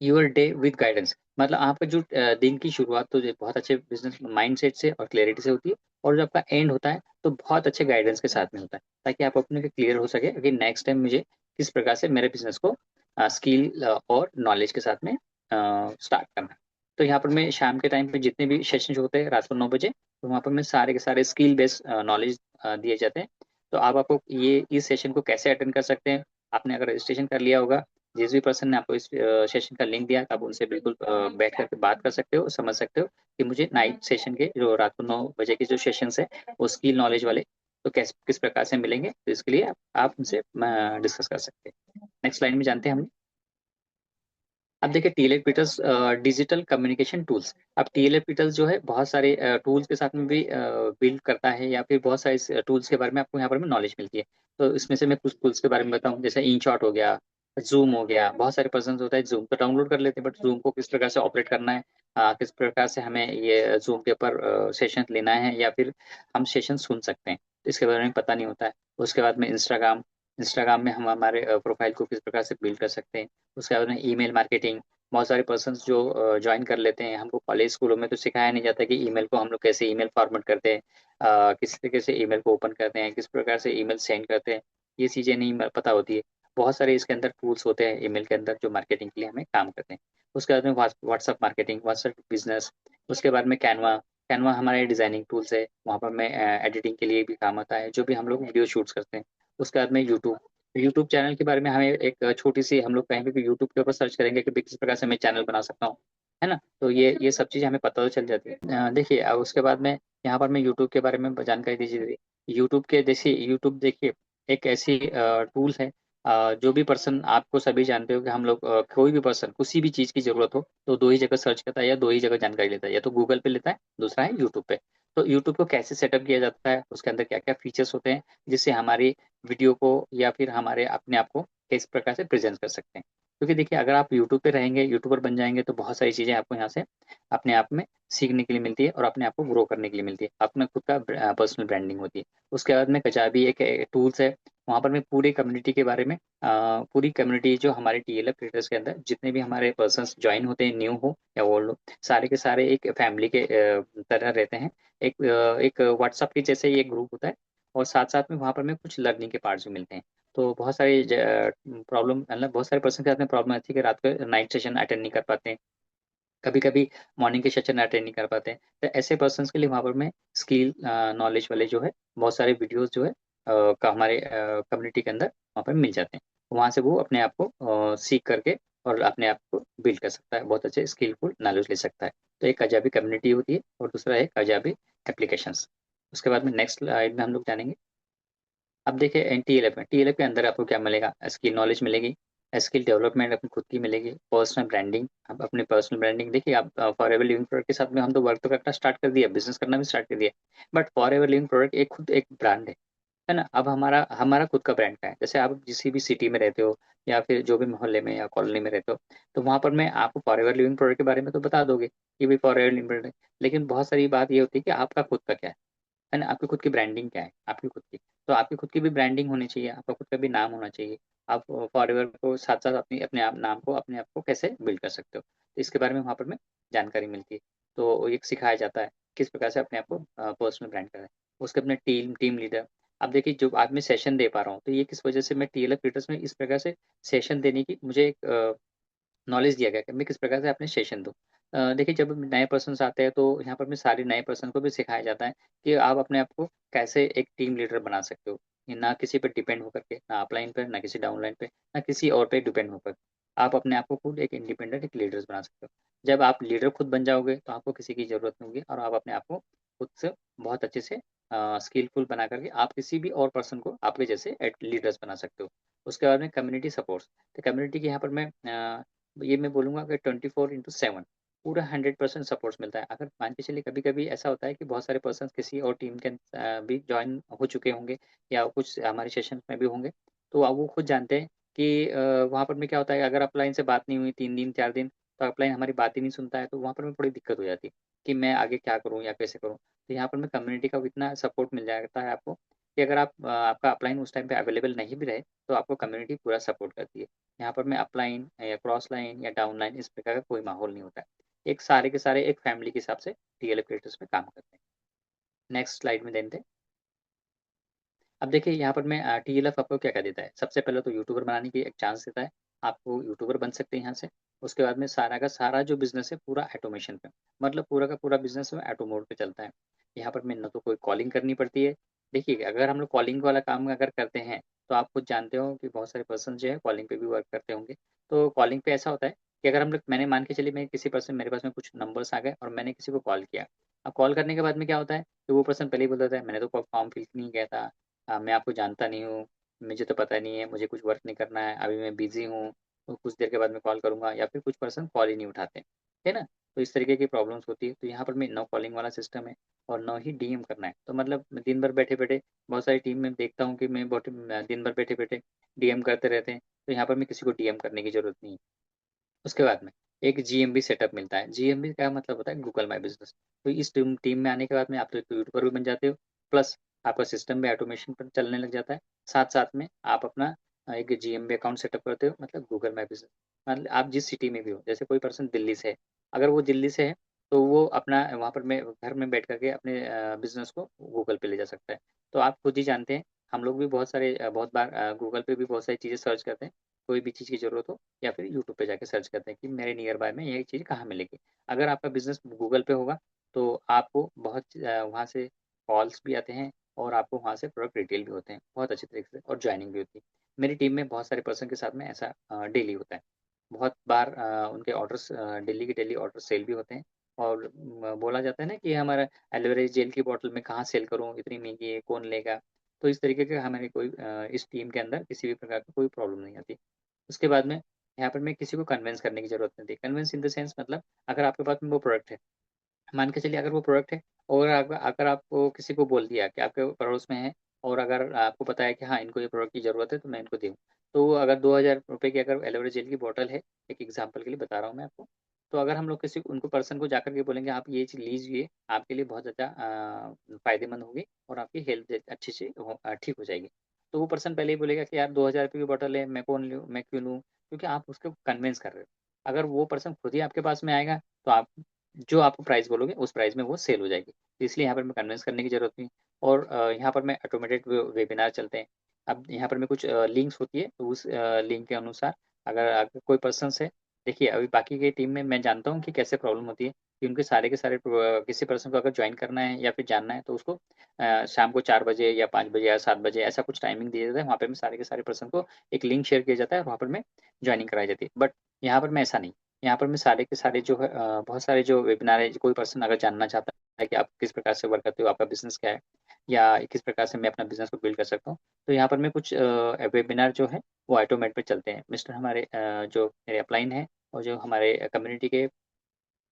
your day with guidance. मतलब आपका जो दिन की शुरुआत तो बहुत अच्छे बिजनेस माइंडसेट से और क्लैरिटी से होती है, और जो आपका एंड होता है तो बहुत अच्छे गाइडेंस के साथ में होता है, ताकि आप अपने क्लियर हो सके कि नेक्स्ट टाइम मुझे किस प्रकार से मेरे बिजनेस को स्किल और नॉलेज के साथ में स्टार्ट करना है। तो यहाँ पर मैं शाम के टाइम पे जितने भी सेशन होते हैं रात को 9 बजे, तो वहाँ पर मैं सारे के सारे स्किल बेस्ड नॉलेज दिए जाते हैं। तो आप आपको ये इस सेशन को कैसे अटेंड कर सकते हैं। आपने अगर रजिस्ट्रेशन कर लिया होगा, जिस भी पर्सन ने आपको इस सेशन का लिंक दिया आप उनसे बिल्कुल बैठ करके बात कर सकते हो, समझ सकते हो कि मुझे नाइट सेशन के जो रात को 9 बजे के जो सेशन है वो स्किल नॉलेज वाले तो किस प्रकार से मिलेंगे, तो इसके लिए आप उनसे डिस्कस कर सकते हैं। नेक्स्ट लाइन में जानते हैं हम। अब देखिए TLF features digital communication tools. अब TLF पीटर्स जो है बहुत सारे टूल्स के साथ में भी बिल्ड करता है, या फिर बहुत सारे टूल्स के बारे में आपको यहाँ पर में नॉलेज मिलती है। तो इसमें से मैं कुछ टूल्स के बारे में बताऊँ, जैसे इन शॉट हो गया, जूम हो गया। बहुत सारे पर्सन होता है जूम तो डाउनलोड कर लेते हैं, बट जूम को किस प्रकार से ऑपरेट करना है, किस प्रकार से हमें ये जूम के ऊपर सेशन लेना है या फिर हम सेशन सुन सकते हैं, इसके बारे में पता नहीं होता है। उसके बाद में इंस्टाग्राम, इंस्टाग्राम में हम हमारे प्रोफाइल को किस प्रकार से बिल्ड कर सकते हैं। उसके बाद में ईमेल मार्केटिंग। बहुत सारे पर्सन जो ज्वाइन कर लेते हैं, हमको कॉलेज स्कूलों में तो सिखाया नहीं जाता कि ईमेल को हम लोग कैसे ईमेल फॉर्मेट करते हैं, किस तरीके से ईमेल को ओपन करते हैं, किस प्रकार से ईमेल सेंड करते हैं, ये चीज़ें नहीं पता होती है। बहुत सारे इसके अंदर टूल्स होते हैं ईमेल के अंदर जो मार्केटिंग के लिए हमें काम करते हैं। उसके बाद में व्हाट्सअप मार्केटिंग, व्हाट्सअप बिजनेस। उसके बाद में कैनवा, कैनवा हमारे डिजाइनिंग टूल्स है, वहाँ पर मैं एडिटिंग के लिए भी काम आता है जो भी हम लोग वीडियो शूट्स करते हैं। उसके बाद में यूट्यूब, यूट्यूब चैनल के बारे में हमें एक छोटी सी, हम लोग कहीं भी यूट्यूब के ऊपर सर्च करेंगे कि भी किस प्रकार से मैं चैनल बना सकता हूँ, है ना। तो ये सब चीज़ हमें पता तो चल जाती है। देखिए अब उसके बाद में यहाँ पर मैं यूट्यूब के बारे में जानकारी दीजिए। यूट्यूब के जैसे यूट्यूब देखिए एक ऐसी टूल है, जो भी पर्सन, आपको सभी जानते हो कि हम लोग कोई भी पर्सन किसी भी चीज़ की जरूरत हो तो दो ही जगह सर्च करता है या दो ही जगह जानकारी लेता है, या तो गूगल पे लेता है, दूसरा है यूट्यूब पे। तो यूट्यूब को कैसे सेटअप किया जाता है, उसके अंदर क्या क्या फीचर्स होते हैं जिससे हमारी वीडियो को या फिर हमारे अपने आप को किस प्रकार से प्रेजेंट कर सकते हैं। क्योंकि देखिए अगर आप यूट्यूब पे रहेंगे, यूट्यूबर बन जाएंगे, तो बहुत सारी चीज़ें आपको यहाँ से अपने आप में सीखने के लिए मिलती है और अपने आप को ग्रो करने के लिए मिलती है। अपना खुद का पर्सनल ब्रांडिंग होती है। उसके बाद में कचाबी एक टूल्स है, वहाँ पर मैं पूरी कम्युनिटी के बारे में पूरी कम्युनिटी जो हमारे टीएलएफ क्रिएटर्स के अंदर जितने भी हमारे पर्सन्स ज्वाइन होते हैं, न्यू हो या ओल्ड हो, सारे के सारे एक फैमिली के तरह रहते हैं। एक व्हाट्सएप के जैसे ही एक ग्रुप होता है, और साथ साथ में वहाँ पर में कुछ लर्निंग के पार्ट्स भी मिलते हैं। तो बहुत सारी प्रॉब्लम, मतलब बहुत सारे पर्सन के साथ में प्रॉब्लम आती है कि रात को नाइट सेशन अटेंड नहीं कर पाते हैं, कभी कभी मॉर्निंग के सेशन अटेंड नहीं कर पाते हैं। तो ऐसे पर्सन के लिए वहाँ पर में स्किल नॉलेज वाले जो है बहुत सारे वीडियोस जो है का हमारे कम्युनिटी के अंदर वहाँ पर मिल जाते हैं। वहाँ से वो अपने आप को सीख करके और अपने आप को बिल्ड कर सकता है, बहुत अच्छे स्किलफुल नॉलेज ले सकता है। तो एक काजाबी कम्युनिटी होती है और दूसरा है काजाबी एप्लीकेशंस। उसके बाद में नेक्स्ट स्लाइड में हम लोग जानेंगे। अब देखिए टीएलएफ में, टीएलएफ के अंदर आपको क्या मिलेगा, स्किल नॉलेज मिलेगी, स्किल डेवलपमेंट अपनी खुद की मिलेगी, पर्सनल ब्रांडिंग। अब अपनी पर्सनल ब्रांडिंग देखिए, आप फॉर एवर लिविंग प्रोडक्ट के साथ में हम तो वर्क तो करना स्टार्ट कर दिया, बिजनेस करना भी स्टार्ट कर दिया, but for ever living product एक खुद एक ब्रांड है ना। अब हमारा हमारा खुद का ब्रांड का है। जैसे आप किसी भी सिटी में रहते हो या फिर जो भी मोहल्ले में या कॉलोनी में रहते हो, तो वहां पर मैं आपको फॉर एवर लिविंग प्रोडक्ट के बारे में तो बता दोगे कि भाई फॉर एवर लिविंग प्रोडक्ट, लेकिन बहुत सारी बात ये होती है कि आपका खुद का क्या है ना, आपकी खुद की ब्रांडिंग क्या है, आपकी खुद की। तो आपकी खुद की भी ब्रांडिंग होनी चाहिए, आपका खुद का भी नाम होना चाहिए। आप फॉरएवर को साथ साथ अपनी अपने आप नाम को अपने आप को कैसे बिल्ड कर सकते हो, तो इसके बारे में वहाँ पर में जानकारी मिलती है। तो एक सिखाया जाता है किस प्रकार से अपने आप को पर्सनल ब्रांड करें। उसके अपने टीम टीम लीडर। अब देखिए जो आज मैं सेशन दे पा रहा हूँ, तो ये किस वजह से मैं टीएलएफ लीडर्स में इस प्रकार से सेशन देने की मुझे एक नॉलेज दिया गया कि मैं किस प्रकार से अपने सेशन दूँ। देखिए जब नए पर्सन्स आते हैं, तो यहाँ पर मैं सारे नए पर्सन को भी सिखाया जाता है कि आप अपने आप को कैसे एक टीम लीडर बना सकते हो। ये ना किसी पे डिपेंड होकर के, ना अपलाइन पे, ना किसी डाउनलाइन पे, ना किसी और पे डिपेंड होकर। आप अपने आप को खुद एक इंडिपेंडेंट एक लीडर्स बना सकते हो। जब आप लीडर खुद बन जाओगे, तो आपको किसी की ज़रूरत नहीं होगी और आप अपने आप को खुद से बहुत अच्छे से स्किलफुल बना करके आप किसी भी और पर्सन को आपके जैसे लीडर्स बना सकते हो। उसके बाद में कम्युनिटी सपोर्ट्स। तो कम्युनिटी के यहाँ पर मैं ये मैं बोलूँगा कि 24/7 पूरा 100% सपोर्ट्स मिलता है। अगर मान के चलिए कभी-कभी ऐसा होता है कि बहुत सारे पर्सन्स किसी और टीम के भी जॉइन हो चुके होंगे या कुछ हमारे सेशंस में भी होंगे, तो अब वो खुद जानते हैं कि वहाँ पर में क्या होता है, अगर अपलाइन से बात नहीं हुई 3 दिन 4 दिन, तो अपलाइन हमारी बात ही नहीं सुनता है, तो वहाँ पर में थोड़ी दिक्कत हो जाती है कि मैं आगे क्या करूँ या कैसे करूँ? तो यहाँ पर में कम्युनिटी का इतना सपोर्ट मिल जाता है आपको कि अगर आपका अपलाइन उस टाइम पे अवेलेबल नहीं भी रहे, तो आपको कम्युनिटी पूरा सपोर्ट करती है। यहाँ पर में अपलाइन या क्रॉस लाइन या डाउन लाइन इस प्रकार का कोई माहौल नहीं होता है। एक सारे के सारे एक फैमिली के हिसाब से टीएलएफ क्रिएटर्स में काम करते हैं। नेक्स्ट स्लाइड में देते हैं। अब देखिए यहाँ पर मैं टीएलएफ आपको क्या-क्या देता है। सबसे पहले तो यूट्यूबर बनाने की एक चांस देता है। आपको यूट्यूबर बन सकते हैं यहाँ से। उसके बाद में सारा का सारा जो बिज़नेस है पूरा ऑटोमेशन पे, मतलब पूरा का पूरा बिज़नेस में ऑटो मोड पे चलता है। यहाँ पर मैं ना तो कोई कॉलिंग करनी पड़ती है। देखिए अगर हम लोग कॉलिंग वाला काम अगर करते हैं, तो आप खुद जानते हो कि बहुत सारे पर्सन जो है कॉलिंग पे भी वर्क करते होंगे। तो कॉलिंग पे ऐसा होता है कि अगर हम लोग, मैंने मान के चलिए मैं किसी पर्सन, मेरे पास में कुछ नंबर्स आ गए और मैंने किसी को कॉल किया। अब कॉल करने के बाद में क्या होता है कि वो पर्सन पहले ही बोल देता है मैंने तो फॉर्म फिल नहीं किया था, मैं आपको जानता नहीं हूँ, मुझे तो पता नहीं है, मुझे कुछ वर्क नहीं करना है, अभी मैं बिज़ी हूँ, तो कुछ देर के बाद मैं कॉल करूँगा, या फिर कुछ पर्सन कॉल ही नहीं उठाते, है ना? तो इस तरीके की प्रॉब्लम्स होती है। तो यहाँ पर मैं नो कॉलिंग वाला सिस्टम है और नो ही डीएम करना है। तो मतलब मैं दिन भर बैठे-बैठे, बहुत सारी टीम में देखता हूँ कि मैं बहुत दिन भर बैठे-बैठे डीएम करते रहते हैं, तो यहाँ पर मैं किसी को डीएम करने की ज़रूरत नहीं है। उसके बाद में एक जीएमबी सेटअप मिलता है। जीएमबी का मतलब होता है गूगल माय बिज़नेस। तो इस टीम टीम में आने के बाद में आप तो एक यूट्यूबर भी बन जाते हो, प्लस आपका सिस्टम में ऑटोमेशन पर चलने लग जाता है। साथ-साथ में आप अपना एक जीएमबी अकाउंट सेटअप करते हो, मतलब गूगल माय बिज़नेस। मतलब आप जिस सिटी में भी हो, जैसे कोई पर्सन दिल्ली से है, अगर वो दिल्ली से है, तो वो अपना वहाँ पर में घर में बैठ कर के अपने बिज़नेस को गूगल पे ले जा सकता है। तो आप खुद ही जानते हैं, हम लोग भी बहुत सारे बहुत बार गूगल पे भी बहुत सारी चीज़ें सर्च करते हैं, कोई भी चीज़ की ज़रूरत हो, या फिर यूट्यूब पे जाके सर्च करते हैं कि मेरे नियर बाय में ये चीज़ कहाँ मिलेगी। अगर आपका बिज़नेस गूगल पे होगा, तो आपको बहुत वहाँ से कॉल्स भी आते हैं और आपको वहाँ से प्रोडक्ट रिटेल भी होते हैं, बहुत अच्छे तरीके से, और जॉइनिंग भी होती है। मेरी टीम में बहुत सारे पर्सन के साथ में ऐसा डेली होता है। बहुत बार उनके ऑर्डर्स डेली के डेली ऑर्डर सेल भी होते हैं, और बोला जाता है ना कि हमारा एलोवेरा जेल की बॉटल मैं कहाँ सेल करूँ, इतनी महँगी है, कौन लेगा? तो इस तरीके का हमारी कोई इस टीम के अंदर किसी भी प्रकार की कोई प्रॉब्लम नहीं आती। उसके बाद में यहाँ पर मैं किसी को कन्विंस करने की ज़रूरत नहीं थी। कन्विंस इन द सेंस, मतलब अगर आपके पास में वो प्रोडक्ट है, मान के चलिए अगर वो प्रोडक्ट है, और अगर आपको किसी को बोल दिया कि आपके पड़ोस में है और अगर आपको पता है कि हाँ, इनको ये प्रोडक्ट की ज़रूरत है तो मैं इनको दूँ। तो अगर ₹2000 की अगर एलोवेरा जेल की बॉटल है, एक एग्ज़ाम्पल के लिए बता रहा हूँ मैं आपको, तो अगर हम लोग किसी उनको पर्सन को जाकर के बोलेंगे आप ये चीज़ लीजिए, आपके लिए बहुत ज़्यादा फ़ायदेमंद होगी और आपकी हेल्थ अच्छे से ठीक हो जाएगी। तो वो पर्सन पहले ही बोलेगा कि यार ₹2000 की बॉटल है, मैं कौन लूँ, मैं क्यों लूँ? क्योंकि आप उसको कन्विंस कर रहे हो। अगर वो पर्सन खुद ही आपके पास में आएगा, तो आप जो आपको प्राइस बोलोगे, उस प्राइस में वो सेल हो जाएगी। तो इसलिए यहाँ पर मैं कन्विंस करने की ज़रूरत नहीं। और यहाँ पर मैं ऑटोमेटेड वेबिनार चलते हैं। अब यहाँ पर मैं कुछ लिंक्स होती है, तो उस लिंक के अनुसार अगर कोई पर्सन्स है, देखिए अभी बाकी की टीम में मैं जानता हूँ कि कैसे प्रॉब्लम होती है कि उनके सारे के सारे किसी पर्सन को अगर ज्वाइन करना है या फिर जानना है तो उसको शाम को 4 बजे या 5 बजे या 7 बजे ऐसा कुछ टाइमिंग दिया जाता है। वहाँ पे मैं सारे के सारे पर्सन को एक लिंक शेयर किया जाता है और वहाँ पर मैं ज्वाइनिंग कराई जाती है। बट यहाँ पर मैं ऐसा नहीं, यहाँ पर मैं सारे के सारे जो है बहुत सारे जो वेबिनार है, कोई पर्सन अगर जानना चाहता है कि आप किस प्रकार से वर्क करते हो, आपका बिज़नेस क्या है या किस प्रकार से मैं अपना बिज़नेस को बिल्ड कर सकता हूँ। तो यहाँ पर मैं कुछ वेबिनार जो है वो ऑटोमेट पे चलते हैं। मिस्टर हमारे जो मेरे अपलाइन हैं और जो हमारे कम्युनिटी के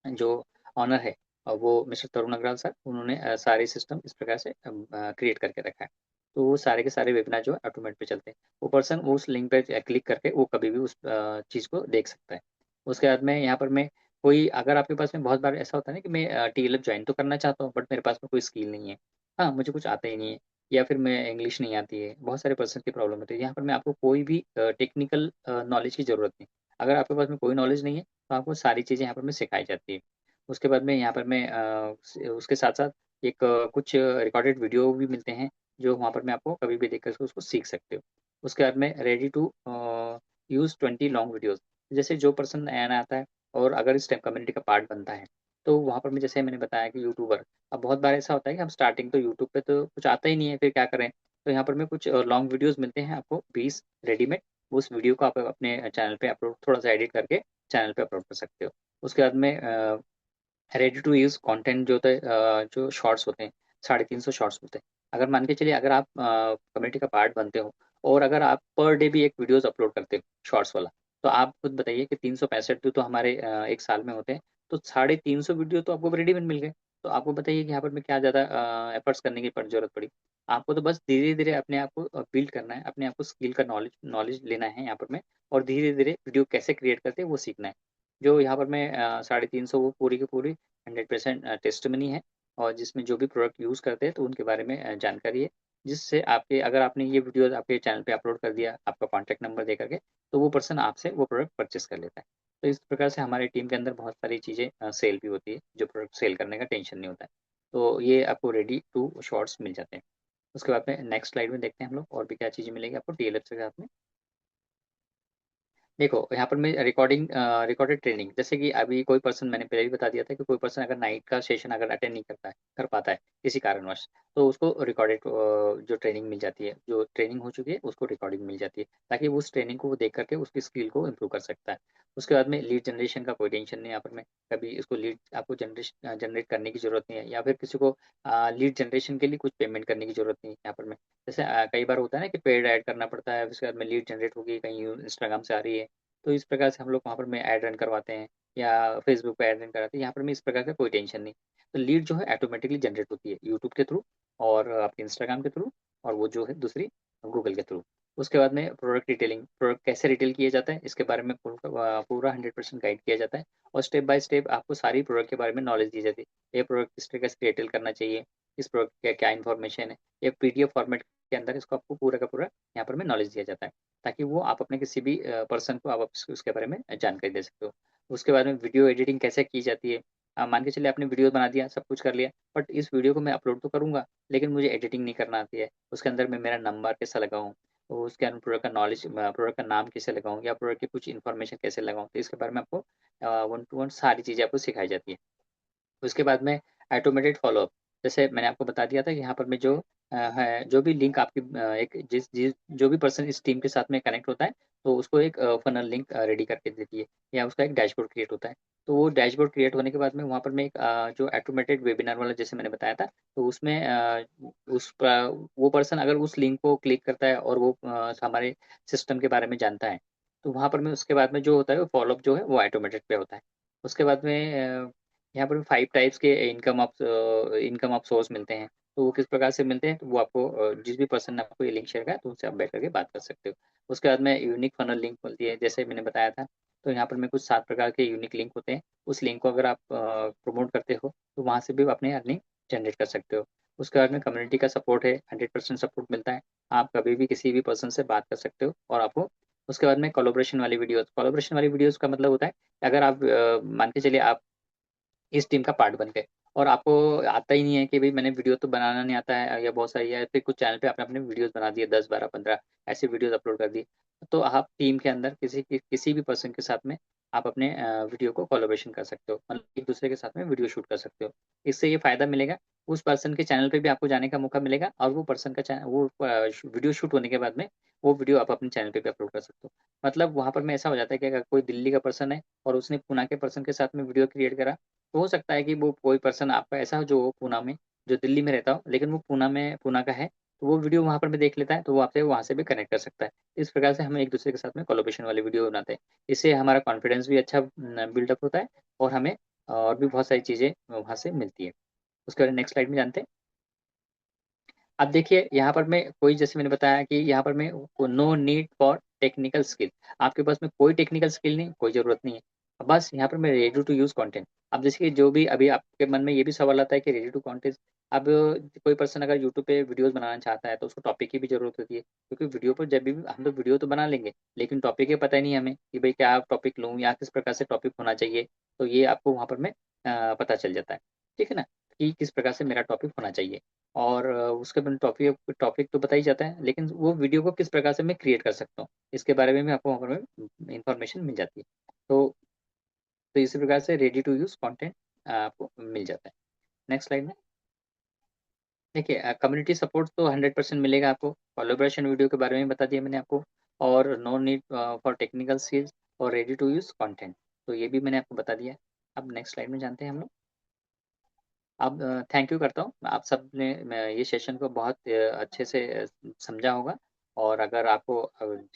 जो ओनर है वो मिस्टर तरुण अग्रवाल सर, उन्होंने सारे सिस्टम इस प्रकार से क्रिएट करके रखा है। तो वो सारे के सारे वेबिनार जो है ऑटोमेट पे चलते हैं। वो पर्सन उस लिंक पे क्लिक करके वो कभी भी उस चीज़ को देख सकता है। उसके बाद में यहाँ पर मैं कोई अगर आपके पास में बहुत बार ऐसा होता है ना कि मैं टीएलएफ जॉइन तो करना चाहता हूँ बट मेरे पास में कोई स्किल नहीं है। हाँ, मुझे कुछ आता ही नहीं है या फिर मैं इंग्लिश नहीं आती है। बहुत सारे पर्सन की प्रॉब्लम होती है। यहाँ पर मैं आपको कोई भी टेक्निकल नॉलेज की ज़रूरत नहीं। अगर आपके पास में कोई नॉलेज नहीं है, तो आपको सारी चीज़ें यहाँ पर में सिखाई जाती है। उसके बाद में यहाँ पर मैं उसके साथ-साथ एक कुछ रिकॉर्डेड वीडियो भी मिलते हैं, जो वहाँ पर मैं आपको कभी भी देख कर उसको सीख सकते हो। उसके बाद में ready to use 20 long videos. जैसे जो पर्सन नया-नया आता है और अगर इस टाइप कम्युनिटी का पार्ट बनता है, तो वहाँ पर मैं जैसे मैंने बताया कि यूट्यूबर, अब बहुत बार ऐसा होता है कि हम स्टार्टिंग तो यूट्यूब पे तो कुछ आता ही नहीं है, फिर क्या करें? तो यहाँ पर मैं कुछ लॉन्ग वीडियोज़ मिलते हैं आपको 20 रेडीमेड, उस वीडियो को आप अपने चैनल पे अपलोड थोड़ा-सा एडिट करके चैनल पे अपलोड कर सकते हो। उसके बाद में रेडी टू यूज़ कंटेंट जो होता है जो शॉर्ट्स होते हैं, 350 शॉर्ट्स होते हैं। अगर मान के चलिए अगर आप कम्युनिटी का पार्ट बनते हो और अगर आप पर डे भी एक वीडियोज़ अपलोड करते हो शॉर्ट्स वाला, तो आप खुद बताइए कि 365 दिन तो हमारे 1 साल में होते हैं, तो 350 वीडियो तो आपको रेडीमेड मिल गए। तो आपको बताइए कि यहाँ पर मैं क्या ज़्यादा एफर्ट्स करने की ज़रूरत पड़ी। आपको तो बस धीरे-धीरे अपने आप को बिल्ड करना है, अपने आप को स्किल का नॉलेज नॉलेज लेना है यहाँ पर मैं और धीरे-धीरे वीडियो कैसे क्रिएट करते हैं वो सीखना है। जो यहाँ पर मैं 350 वो पूरी की पूरी 100% टेस्टिमनी है और जिसमें जो भी प्रोडक्ट यूज़ करते हैं तो उनके बारे में जानकारी है, जिससे आपके अगर आपने ये वीडियो आपके चैनल पे अपलोड कर दिया, आपका कॉन्टैक्ट नंबर दे करके, तो वो पर्सन आपसे वो प्रोडक्ट परचेज़ कर लेता है। तो इस प्रकार से हमारी टीम के अंदर बहुत सारी चीज़ें सेल भी होती है, जो प्रोडक्ट सेल करने का टेंशन नहीं होता है। तो ये आपको रेडी टू शॉट्स मिल जाते हैं। उसके बाद में नेक्स्ट स्लाइड में देखते हैं हम लोग और भी क्या चीज़ें मिलेगी आपको टीएलएफ के साथ में। देखो, यहाँ पर मैं रिकॉर्डेड ट्रेनिंग जैसे कि अभी कोई पर्सन मैंने पहले भी बता दिया था कि कोई पर्सन अगर नाइट का सेशन अगर अटेंड नहीं कर पाता है किसी कारणवश, तो उसको रिकॉर्डेड जो ट्रेनिंग मिल जाती है, जो ट्रेनिंग हो चुकी है उसको रिकॉर्डिंग मिल जाती है, ताकि वो उस ट्रेनिंग को वो देख करके उसकी स्किल को इम्प्रूव कर सकता है। उसके बाद में लीड जनरेशन का कोई टेंशन नहीं है यहाँ पर मैं, कभी इसको लीड आपको जनरेट करने की ज़रूरत नहीं है या फिर किसी को लीड जनरेशन के लिए कुछ पेमेंट करने की ज़रूरत नहीं है यहाँ पर मैं। जैसे कई बार होता है ना कि पेड ऐड करना पड़ता है, उसके बाद में लीड जनरेट होगी, कहीं इंस्टाग्राम से आ रही है, तो इस प्रकार से हम लोग वहाँ पर में ऐड रन करवाते हैं या फेसबुक पे ऐड रन कराते हैं। यहाँ पर में इस प्रकार का कोई टेंशन नहीं। तो लीड जो है ऑटोमेटिकली जनरेट होती है यूट्यूब के थ्रू और आपके इंस्टाग्राम के थ्रू और वो जो है दूसरी गूगल के थ्रू। उसके बाद में प्रोडक्ट डिटेलिंग, प्रोडक्ट कैसे रिटेल किया जाता है इसके बारे में पूरा 100% गाइड किया जाता है और स्टेप बाय स्टेप आपको सारी प्रोडक्ट के बारे में नॉलेज दी जाती है। ये प्रोडक्ट किस तरीके से रिटेल करना चाहिए, इस प्रोडक्ट का क्या इन्फॉर्मेशन है, ये पीडीएफ फॉर्मेट के अंदर इसको आपको पूरा का पूरा यहाँ पर में नॉलेज दिया जाता है, ताकि वो आप अपने किसी भी पर्सन को आप उसके बारे में जानकारी दे सकते हो। उसके बाद में वीडियो एडिटिंग कैसे की जाती है। मान के चलिए आपने वीडियो बना दिया, सब कुछ कर लिया, बट इस वीडियो को मैं अपलोड तो करूँगा, लेकिन मुझे एडिटिंग नहीं करना आती है। उसके अंदर मैं मेरा नंबर कैसा लगाऊँ, उसके अंदर प्रोडक्ट का नॉलेज प्रोडक्ट का नाम कैसे लगाऊँ या प्रोडक्ट की कुछ इन्फॉर्मेशन कैसे लगाऊँ, तो इसके बारे में आपको 1 टू 1 सारी चीज़ें आपको सिखाई जाती है। उसके बाद में ऑटोमेटेड फ़ॉलो-अप, जैसे मैंने आपको बता दिया था कि यहाँ पर मैं जो है, जो भी लिंक आपकी एक जिस जिस जो भी पर्सन इस टीम के साथ में कनेक्ट होता है, तो उसको एक फ़नल लिंक रेडी करके देती है या उसका एक डैशबोर्ड क्रिएट होता है। तो वो डैशबोर्ड क्रिएट होने के बाद में वहाँ पर मैं एक जो ऑटोमेटेड वेबिनार वाला जैसे मैंने बताया था, तो उसमें उस प वो पर्सन अगर उस लिंक को क्लिक करता है और वो हमारे सिस्टम के बारे में जानता है, तो वहाँ पर मैं उसके बाद में जो होता है वो फ़ॉलो-अप जो है वो ऑटोमेटेड पे होता है। उसके बाद में यहाँ पर 5 टाइप्स के इनकम ऑफ सोर्स मिलते हैं। तो वो किस प्रकार से मिलते हैं, तो वो आपको जिस भी पर्सन ने आपको ये लिंक शेयर किया तो उनसे आप बैठ करके बात कर सकते हो। उसके बाद में यूनिक फनल लिंक मिलती है, जैसे मैंने बताया था। तो यहाँ पर मैं कुछ 7 प्रकार के यूनिक लिंक होते हैं, उस लिंक को अगर आप प्रमोट करते हो तो वहाँ से भी अपने अर्निंग जनरेट कर सकते हो। उसके बाद में कम्युनिटी का सपोर्ट है, 100% सपोर्ट मिलता है। आप कभी भी किसी भी पर्सन से बात कर सकते हो और आपको उसके बाद में कोलैबोरेशन वाली वीडियोस का मतलब होता है, अगर आप मान के चलिए आप इस टीम का पार्ट बन गए और आपको आता ही नहीं है कि भाई मैंने वीडियो तो बनाना नहीं आता है, या बहुत सारी है, फिर कुछ चैनल पे आपने अपने वीडियोस बना दिए 10 12 15 ऐसे वीडियोस अपलोड कर दिए, तो आप टीम के अंदर किसी भी पर्सन के साथ में आप अपने वीडियो को कोलैबोरेशन कर सकते हो, मतलब एक दूसरे के साथ में वीडियो शूट कर सकते हो। इससे ये फायदा मिलेगा, उस पर्सन के चैनल पे भी आपको जाने का मौका मिलेगा, और वो पर्सन का चैनल वो वीडियो शूट होने के बाद में वो वीडियो आप अपने चैनल पे भी अपलोड कर सकते हो। मतलब वहाँ पर में ऐसा हो जाता है कि अगर कोई दिल्ली का पर्सन है और उसने पुणे के पर्सन के साथ में वीडियो क्रिएट करा, तो हो सकता है कि वो कोई पर्सन आपका ऐसा हो जो पूना में, जो दिल्ली में रहता हो लेकिन वो पूना का है, तो वो वीडियो वहाँ पर भी देख लेता है, तो वो आपसे वहाँ से भी कनेक्ट कर सकता है। इस प्रकार से हम एक दूसरे के साथ में कोलैबोरेशन वाली वीडियो बनाते हैं। इससे हमारा कॉन्फिडेंस भी अच्छा बिल्डअप होता है, और हमें और भी बहुत सारी चीज़ें वहाँ से मिलती है। उसके बाद नेक्स्ट स्लाइड में जानते हैं। अब देखिए यहाँ पर मैं कोई, जैसे मैंने बताया कि यहाँ पर मैं no need for technical skill, आपके पास में कोई टेक्निकल स्किल नहीं, कोई ज़रूरत नहीं है। बस यहाँ पर मैं रेडी टू यूज़ कंटेंट। अब जैसे कि जो भी अभी आपके मन में ये भी सवाल आता है कि रेडी टू कंटेंट, अब कोई पर्सन अगर यूट्यूब पे वीडियोस बनाना चाहता है तो उसको टॉपिक की भी ज़रूरत होती है, क्योंकि वीडियो पर जब भी हम लोग वीडियो तो बना लेंगे, लेकिन टॉपिक ही पता ही नहीं हमें कि भाई क्या टॉपिक लूँ या किस प्रकार से टॉपिक होना चाहिए। तो ये आपको वहाँ पर में पता चल जाता है, ठीक है ना, कि किस प्रकार से मेरा टॉपिक होना चाहिए। और उसके बाद टॉपिक टॉपिक तो बता ही जाता है, लेकिन वो वीडियो को किस प्रकार से मैं क्रिएट कर सकता हूँ, इसके बारे में भी आपको वहाँ पर इंफॉर्मेशन मिल जाती है। तो इसी प्रकार से रेडी टू यूज़ कंटेंट आपको मिल जाता है। नेक्स्ट स्लाइड में देखिए, कम्युनिटी सपोर्ट तो 100% मिलेगा आपको। कोलैबोरेशन वीडियो के बारे में बता दिया मैंने आपको, और no need for technical skills, और रेडी टू यूज़ कंटेंट, तो ये भी मैंने आपको बता दिया। अब नेक्स्ट स्लाइड में जानते हैं हम लोग। अब थैंक यू करता हूँ आप सब ने ये सेशन को बहुत अच्छे से समझा होगा। और अगर आपको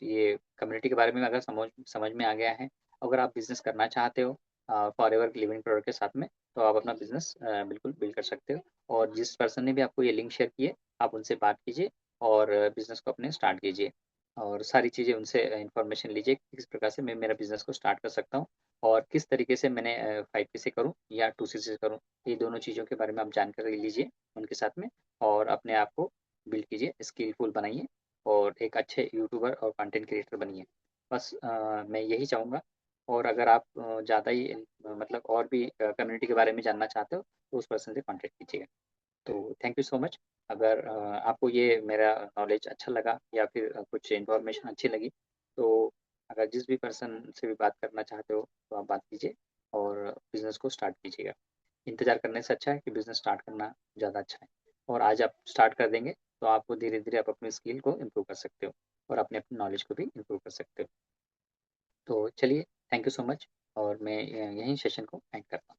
ये कम्युनिटी के बारे में अगर समझ समझ में आ गया है, अगर आप बिजनेस करना चाहते हो फॉर एवर लिविंग प्रोडक्ट के साथ में, तो आप अपना बिजनेस बिल्कुल बिल्ड कर सकते हो। और जिस पर्सन ने भी आपको ये लिंक शेयर किए, आप उनसे बात कीजिए और बिजनेस को अपने स्टार्ट कीजिए, और सारी चीज़ें उनसे इन्फॉर्मेशन लीजिए कि किस प्रकार से मैं मेरा बिजनेस को स्टार्ट कर सकता हूँ, और किस तरीके से मैंने 5P से करूँ या 2C से करूँ। ये दोनों चीज़ों के बारे में आप जानकारी लीजिए उनके साथ में, और अपने आप को बिल्ड कीजिए, स्किलफुल बनाइए, और एक अच्छे यूट्यूबर और कंटेंट क्रिएटर बनिए। बस मैं यही चाहूँगा। और अगर आप ज़्यादा ही मतलब और भी कम्युनिटी के बारे में जानना चाहते हो, तो उस पर्सन से कॉन्टैक्ट कीजिएगा। तो थैंक यू सो मच। अगर आपको ये मेरा नॉलेज अच्छा लगा या फिर कुछ इन्फॉर्मेशन अच्छी लगी, तो अगर जिस भी पर्सन से भी बात करना चाहते हो तो आप बात कीजिए और बिज़नेस को स्टार्ट कीजिएगा। इंतज़ार करने से अच्छा है कि बिज़नेस स्टार्ट करना ज़्यादा अच्छा है। और आज आप स्टार्ट कर देंगे तो आपको धीरे-धीरे आप अपनी स्किल को इम्प्रूव कर सकते हो, और अपने नॉलेज को भी इम्प्रूव कर सकते हो। तो चलिए, थैंक यू सो मच, और मैं यहीं सेशन को एंड करता हूँ।